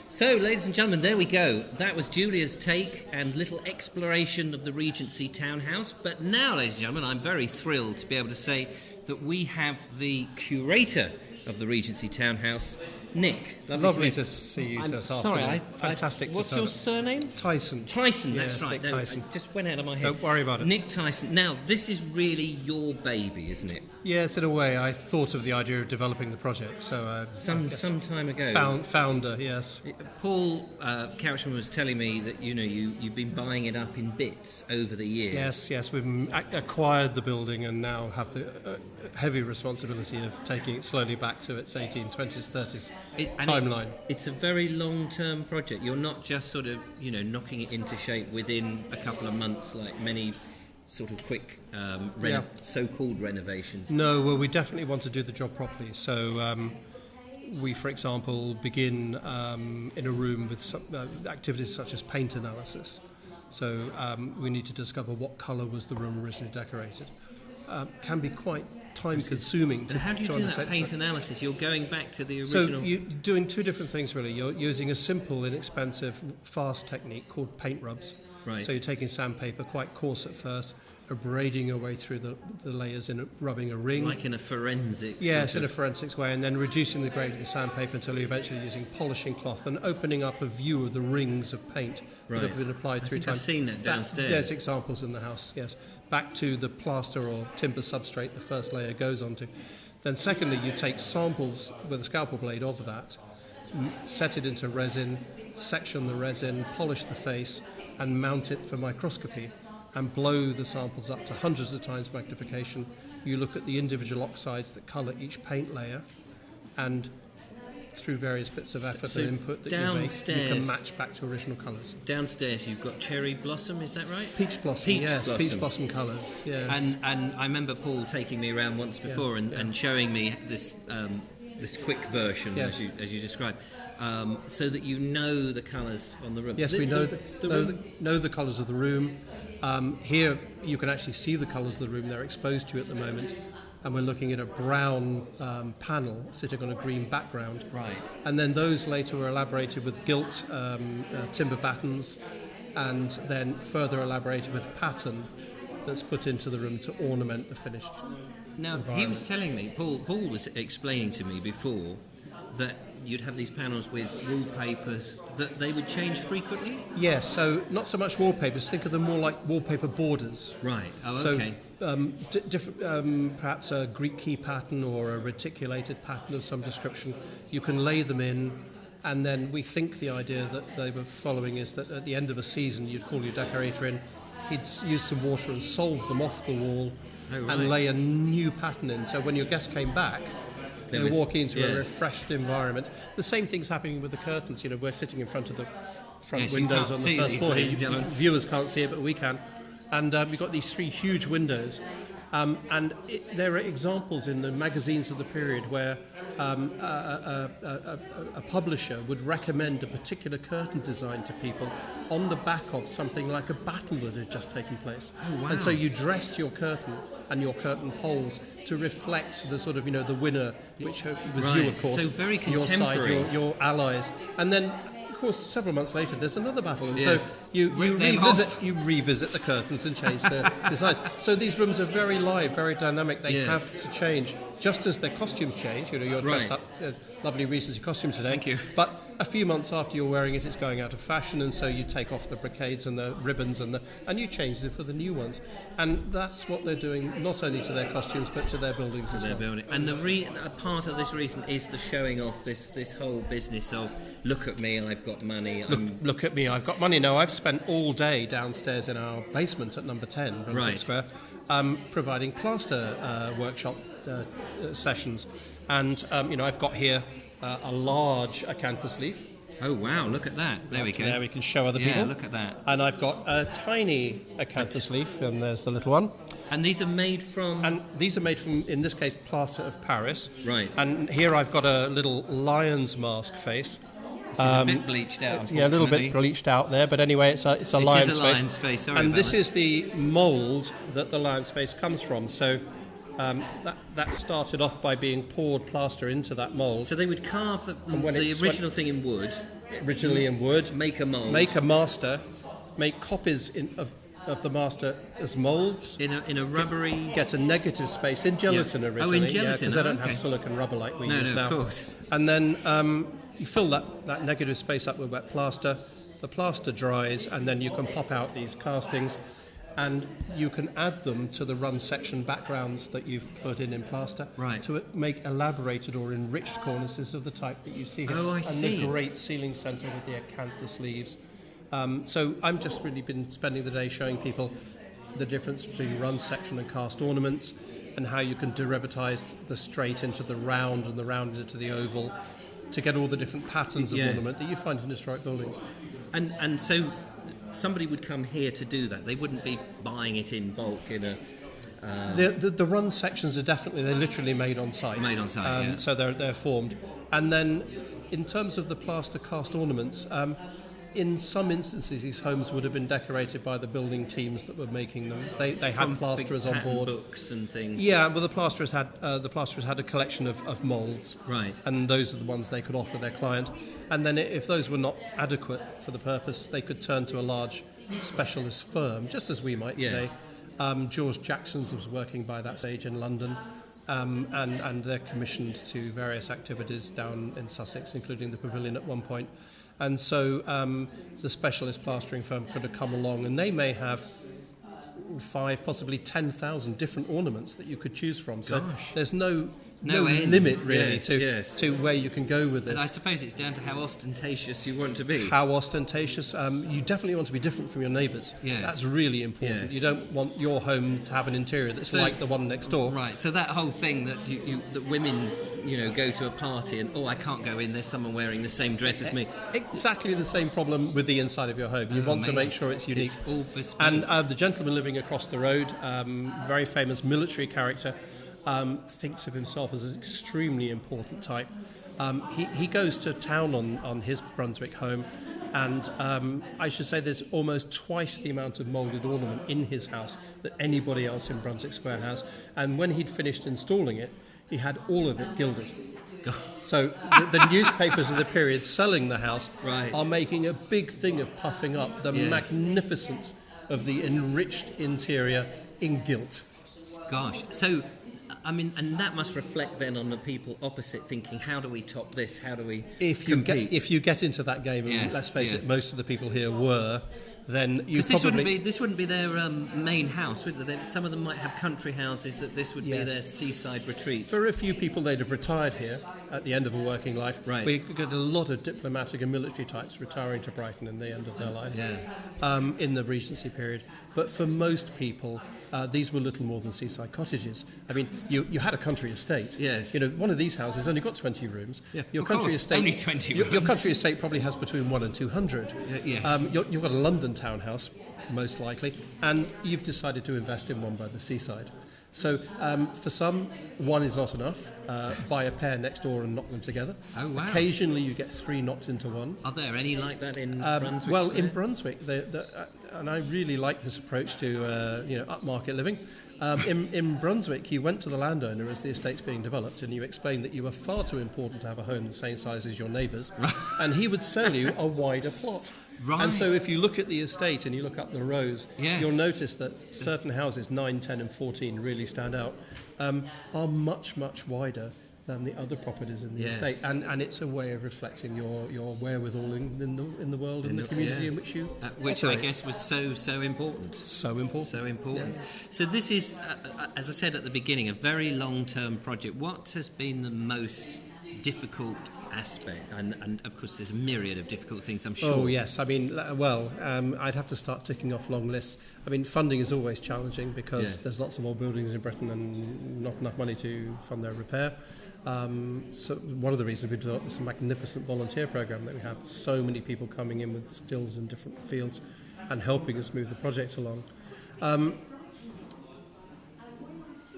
So, ladies and gentlemen, there we go. That was Julia's take and little exploration of the Regency Townhouse. But now, ladies and gentlemen, I'm very thrilled to be able to say that we have the curator of the Regency Townhouse, Nick. Lovely to see you this afternoon. Fantastic. What's your surname? Tyson. Tyson, Yes, that's right. Nick No, Tyson. it just went out of my head. Don't worry about it. Nick Tyson. Now, this is really your baby, isn't it? Yes, in a way. I thought of the idea of developing the project, so Some time ago. Founder, yes. Paul Couchman was telling me that you've been buying it up in bits over the years. Yes, we've acquired the building and now have the heavy responsibility of taking it slowly back to its 1820s, 30s timeline. It's a very long-term project. You're not just sort of, knocking it into shape within a couple of months like many sort of quick so-called renovations. No, well, we definitely want to do the job properly. So we, for example, begin in a room with activities such as paint analysis. So we need to discover what colour was the room originally decorated. Can be quite time-consuming to how do you do undertake. that paint analysis? You're going back to the So original... you're doing two different things, really. You're using a simple, inexpensive, fast technique called paint rubs. Right. So you're taking sandpaper, quite coarse at first, abrading your way through the layers in rubbing a ring. Like in a forensic... Yes, in a forensics way, and then reducing the grade of the sandpaper until you're eventually using polishing cloth and opening up a view of the rings of paint that have been applied through time. I've seen that downstairs. There's examples in the house, yes. Back to the plaster or timber substrate the first layer goes onto. Then secondly, you take samples with a scalpel blade of that, set it into resin, section the resin, polish the face, and mount it for microscopy, and blow the samples up to hundreds of times magnification. You look at the individual oxides that colour each paint layer, and through various bits of effort and input that you make, you can match back to original colours. Downstairs you've got cherry blossom, is that right? Peach blossom, peach blossom colours, yes. And I remember Paul taking me around once before and showing me this quick version, as you described. So that you know the colours on the room. Yes, we know the colours of the room. Here you can actually see the colours of the room. They're exposed to you at the moment. And we're looking at a brown panel sitting on a green background. Right. And then those later were elaborated with gilt timber battens, and then further elaborated with pattern that's put into the room to ornament the finished environment. He was telling me, Paul was explaining to me before that you'd have these panels with wallpapers that they would change frequently? Yes, so not so much wallpapers, think of them more like wallpaper borders. Right, okay. Perhaps a Greek key pattern or a reticulated pattern of some description. You can lay them in, and then we think the idea that they were following is that at the end of a season you'd call your decorator in, he'd use some water and solve them off the wall and lay a new pattern in. So when your guests came back, they walk into a refreshed environment. The same thing's happening with the curtains. We're sitting in front of the front windows on the first floor. Viewers can't see it, but we can. And we've got these three huge windows. There are examples in the magazines of the period where a publisher would recommend a particular curtain design to people on the back of something like a battle that had just taken place. Oh, wow. And so you dressed your curtain and your curtain poles to reflect the sort of, the winner, which was you, of course. So very contemporary. Your side, your allies. And then, of course, several months later, there's another battle. And yes. so you revisit the curtains and change the designs. So these rooms are very live, very dynamic. They have to change, just as their costumes change. You're dressed up, lovely Regency costume today. Thank you. But a few months after you're wearing it, it's going out of fashion, and so you take off the brocades and the ribbons and you change them for the new ones. And that's what they're doing, not only to their costumes but to their buildings as well. Building. And a part of this reason is the showing off, this whole business of look at me, I've got money. Look at me, I've got money. No, I've spent all day downstairs in our basement at number 10, Brunswick Square, providing plaster workshop sessions. And, I've got here a large acanthus leaf. Oh, wow, look at that. There we go. There we can show other people. Yeah, look at that. And I've got a tiny acanthus leaf, and there's the little one. And these are made from... And these are made from, in this case, plaster of Paris. Right. And here I've got a little lion's mask face. Which is a bit bleached out, unfortunately. Yeah, a little bit bleached out there, but anyway, it's a lion's face. It is a lion's face, sorry and about this that. is the mould that the lion's face comes from. So that started off by being poured plaster into that mould. So they would carve the original thing in wood. Originally in wood. Make a mould. Make a master. Make copies of the master as moulds. In a rubbery... Get a negative space in gelatin originally. Oh, in gelatin. Because they don't have silicon rubber like we use now. No, of course. And then you fill that negative space up with wet plaster. The plaster dries, and then you can pop out these castings, and you can add them to the run section backgrounds that you've put in plaster to make elaborated or enriched cornices of the type that you see here. Oh, I see. And the great ceiling centre with the acanthus leaves. So I've just really been spending the day showing people the difference between run section and cast ornaments, and how you can derivatize the straight into the round and the round into the oval to get all the different patterns of ornament that you find in historic buildings. And so somebody would come here to do that. They wouldn't be buying it in bulk in a... The run sections are they're literally made on site. Made on site, yeah. So they're formed. And then in terms of the plaster cast ornaments, in some instances these homes would have been decorated by the building teams that were making them. They had plasterers on board. Books and things. Yeah, well the plasterers had a collection of moulds. Right. And those are the ones they could offer their client. And then if those were not adequate for the purpose, they could turn to a large specialist firm, just as we might today. George Jackson's was working by that stage in London, and they're commissioned to various activities down in Sussex, including the Pavilion at one point. And so the specialist plastering firm could have come along, and they may have 5, possibly 10,000 different ornaments that you could choose from. So there's no limit really to where you can go with this. And I suppose it's down to how ostentatious you want to be. How ostentatious. You definitely want to be different from your neighbours. Yes. That's really important. Yes. You don't want your home to have an interior that's like the one next door. Right. So that whole thing that that women go to a party and I can't go in, there's someone wearing the same dress as me. Exactly the same problem with the inside of your home. You want to make sure it's unique. It's all bespoke. And the gentleman living across the road, very famous military character, thinks of himself as an extremely important type. He goes to town on his Brunswick home, and I should say there's almost twice the amount of moulded ornament in his house that anybody else in Brunswick Square has. And when he'd finished installing it, he had all of it gilded. So the newspapers of the period selling the house are making a big thing of puffing up the magnificence of the enriched interior in gilt. Gosh, so I mean, and that must reflect then on the people opposite, thinking, how do we top this? How do we compete? If you get into that game, and let's face it, most of the people here were, then you probably... This wouldn't be their main house, would they? Some of them might have country houses, that this would be their seaside retreat. For a few people, they'd have retired here at the end of a working life. Right. We get a lot of diplomatic and military types retiring to Brighton in the end of their life, in the Regency period. But for most people, these were little more than seaside cottages. I mean, you had a country estate. Yes. One of these houses only got 20 rooms. Yeah, your country estate, only 20 rooms. Your country estate probably has between 1 and 200. Yes. You've got a London townhouse, most likely, and you've decided to invest in one by the seaside. So for some, one is not enough. Buy a pair next door and knock them together. Oh, wow. Occasionally you get 3 knocked into one. Are there any like that in Brunswick? Well, in Brunswick, and I really like this approach to upmarket living. In Brunswick, you went to the landowner as the estate's being developed, and you explained that you were far too important to have a home the same size as your neighbours, and he would sell you a wider plot. Right. And so if you look at the estate and you look up the rows, you'll notice that certain houses, 9, 10 and 14 really stand out, are much, much wider than the other properties in the Yes. estate, and it's a way of reflecting your wherewithal in the world and the community in which you which I operate. guess was so important. So important. So important. Yeah. So this is, as I said at the beginning, a very long-term project. What has been the most difficult aspect? And of course, there's a myriad of difficult things, I'm sure. Oh yes, I mean, I'd have to start ticking off long lists. I mean, funding is always challenging because there's lots of old buildings in Britain and not enough money to fund their repair. So one of the reasons we've developed this magnificent volunteer program that we have so many people coming in with skills in different fields and helping us move the project along.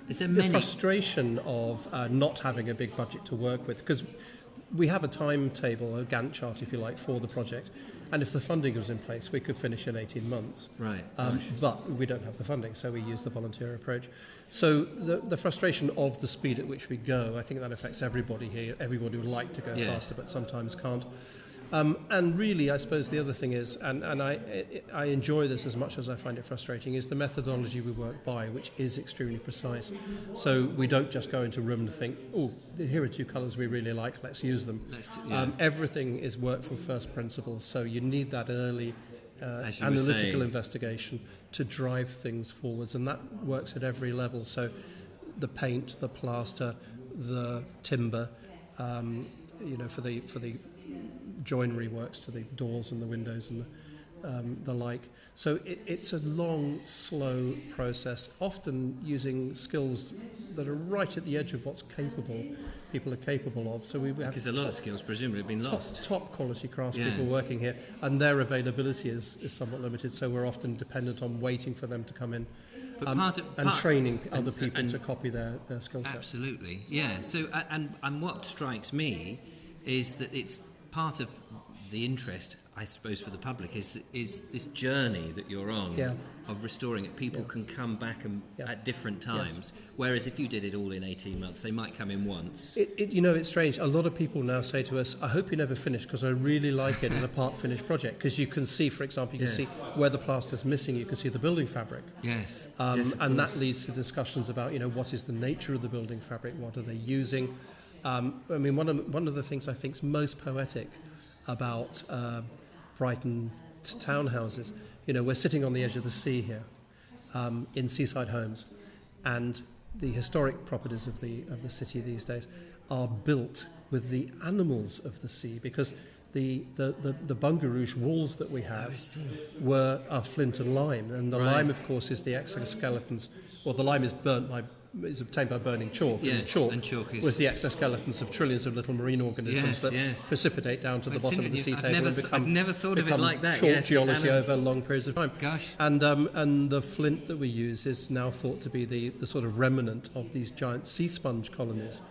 Is there The many? frustration of not having a big budget to work with, because we have a timetable, a Gantt chart, if you like, for the project, and if the funding was in place, we could finish in 18 months. Right. But we don't have the funding, so we use the volunteer approach. So the frustration of the speed at which we go, I think that affects everybody here. Everybody would like to go faster, but sometimes can't. And really, I suppose the other thing is, and I enjoy this as much as I find it frustrating, is the methodology we work by, which is extremely precise. So we don't just go into a room and think, oh, here are two colours we really like, let's use them. Everything is work from first principles, so you need that early analytical investigation to drive things forwards, and that works at every level. So the paint, the plaster, the timber, for the joinery works to the doors and the windows and the like. So it's a long, slow process, often using skills that are right at the edge of what's people are capable of. So we have Because a lot of skills presumably have been lost. Top quality craftspeople working here, and their availability is somewhat limited, so we're often dependent on waiting for them to come in. And training other people to copy their skill set. Absolutely, yeah. So, and what strikes me is that it's part of the interest, I suppose, for the public is this journey that you're on of restoring it. People can come back at different times, whereas if you did it all in 18 months, they might come in once. It's strange. A lot of people now say to us, I hope you never finish, because I really like it as a part-finished project, because you can see, for example, you can see where the plaster's missing, you can see the building fabric. Yes. And that leads to discussions about, what is the nature of the building fabric, what are they using. One of the things I think is most poetic about Brighton townhouses, we're sitting on the edge of the sea here, in seaside homes, and the historic properties of the city these days are built with the animals of the sea, because the Bungarouche walls that we have are flint and lime, and the lime, of course, is the exoskeletons. Well, the lime is obtained by burning chalk, and chalk was the exoskeletons of trillions of little marine organisms that precipitate down to the bottom of the sea table and become. I've never thought of it like that. Chalk geology over long periods of time. Gosh. And the flint that we use is now thought to be the sort of remnant of these giant sea sponge colonies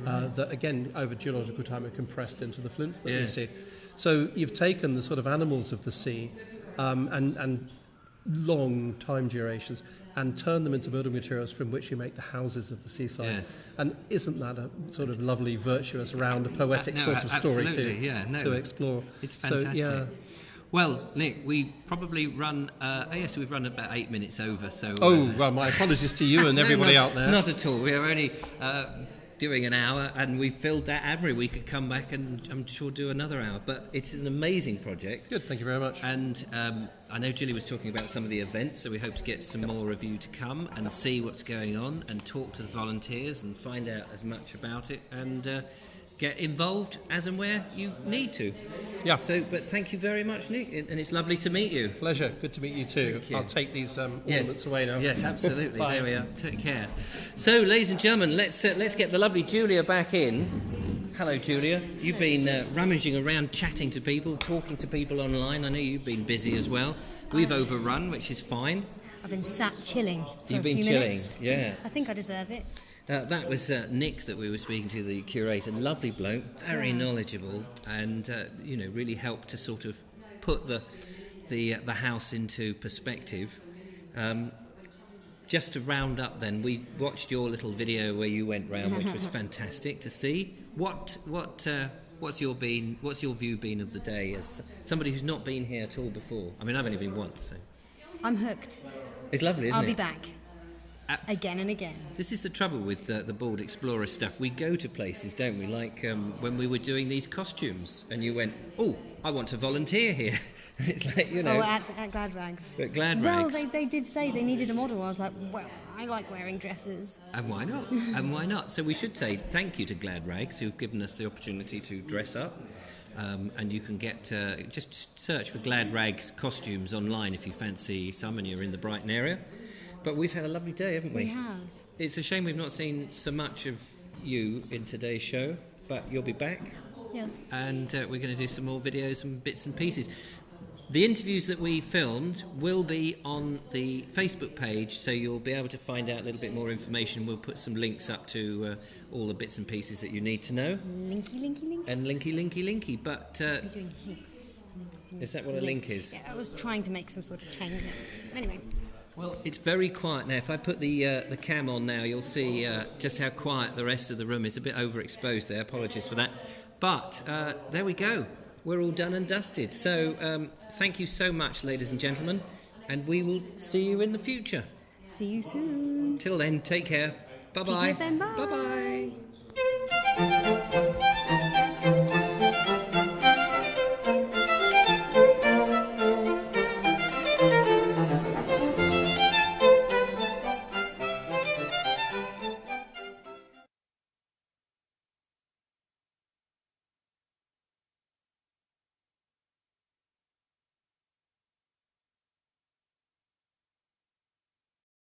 that, again, over geological time are compressed into the flints that we see. So you've taken the sort of animals of the sea and long time durations and turn them into building materials from which you make the houses of the seaside. Yes. And isn't that a sort of lovely, virtuous, round, poetic sort of story to explore? It's fantastic. So, well, Nick, we probably run... we've run about 8 minutes over, so... well, my apologies to you and everybody out there. Not at all. We are only doing an hour, and we filled that admirably. We could come back and, I'm sure, do another hour. But it's an amazing project. Good, thank you very much. And I know Julie was talking about some of the events, so we hope to get some more of you to come and see what's going on and talk to the volunteers and find out as much about it and get involved as and where you need to. Yeah. But thank you very much, Nick, and it's lovely to meet you. Pleasure. Good to meet you too. I'll take these ornaments away now. Yes, absolutely. There we are. Take care. So, ladies and gentlemen, let's get the lovely Julia back in. Hello, Julia. You've been rummaging around, chatting to people, talking to people online. I know you've been busy as well. We've overrun, which is fine. I've been sat chilling for You've a been few chilling, minutes. yeah. I think I deserve it. That was Nick that we were speaking to, the curator. Lovely bloke, very knowledgeable, and really helped to sort of put the house into perspective. Just to round up, then, we watched your little video where you went round, which was fantastic to see. What's your view been of the day as somebody who's not been here at all before? I mean, I've only been once. So. I'm hooked. It's lovely, isn't it? I'll be back. again and again. This is the trouble with the Bald Explorer stuff. We go to places, don't we? Like when we were doing these costumes, and you went, "Oh, I want to volunteer here." It's like, you know. Oh, at Glad Rags. At Glad Well, Rags. they did say they needed a model. I was like, well, I like wearing dresses. And why not? And why not? So we should say thank you to Glad Rags, who've given us the opportunity to dress up. And you can get just search for Glad Rags costumes online if you fancy some and you're in the Brighton area. But we've had a lovely day, haven't we? We have. It's a shame we've not seen so much of you in today's show, but you'll be back. Yes. And we're going to do some more videos and bits and pieces. The interviews that we filmed will be on the Facebook page, so you'll be able to find out a little bit more information. We'll put some links up to all the bits and pieces that you need to know. Linky. And linky. But We're doing links. is that what a link is? Yeah, I was trying to make some sort of change. Anyway. Well, it's very quiet now. If I put the cam on now, you'll see just how quiet the rest of the room is. A bit overexposed there. Apologies for that. But there we go. We're all done and dusted. So thank you so much, ladies and gentlemen, and we will see you in the future. See you soon. Till then, take care. Bye-bye. TGFN, bye. Bye-bye.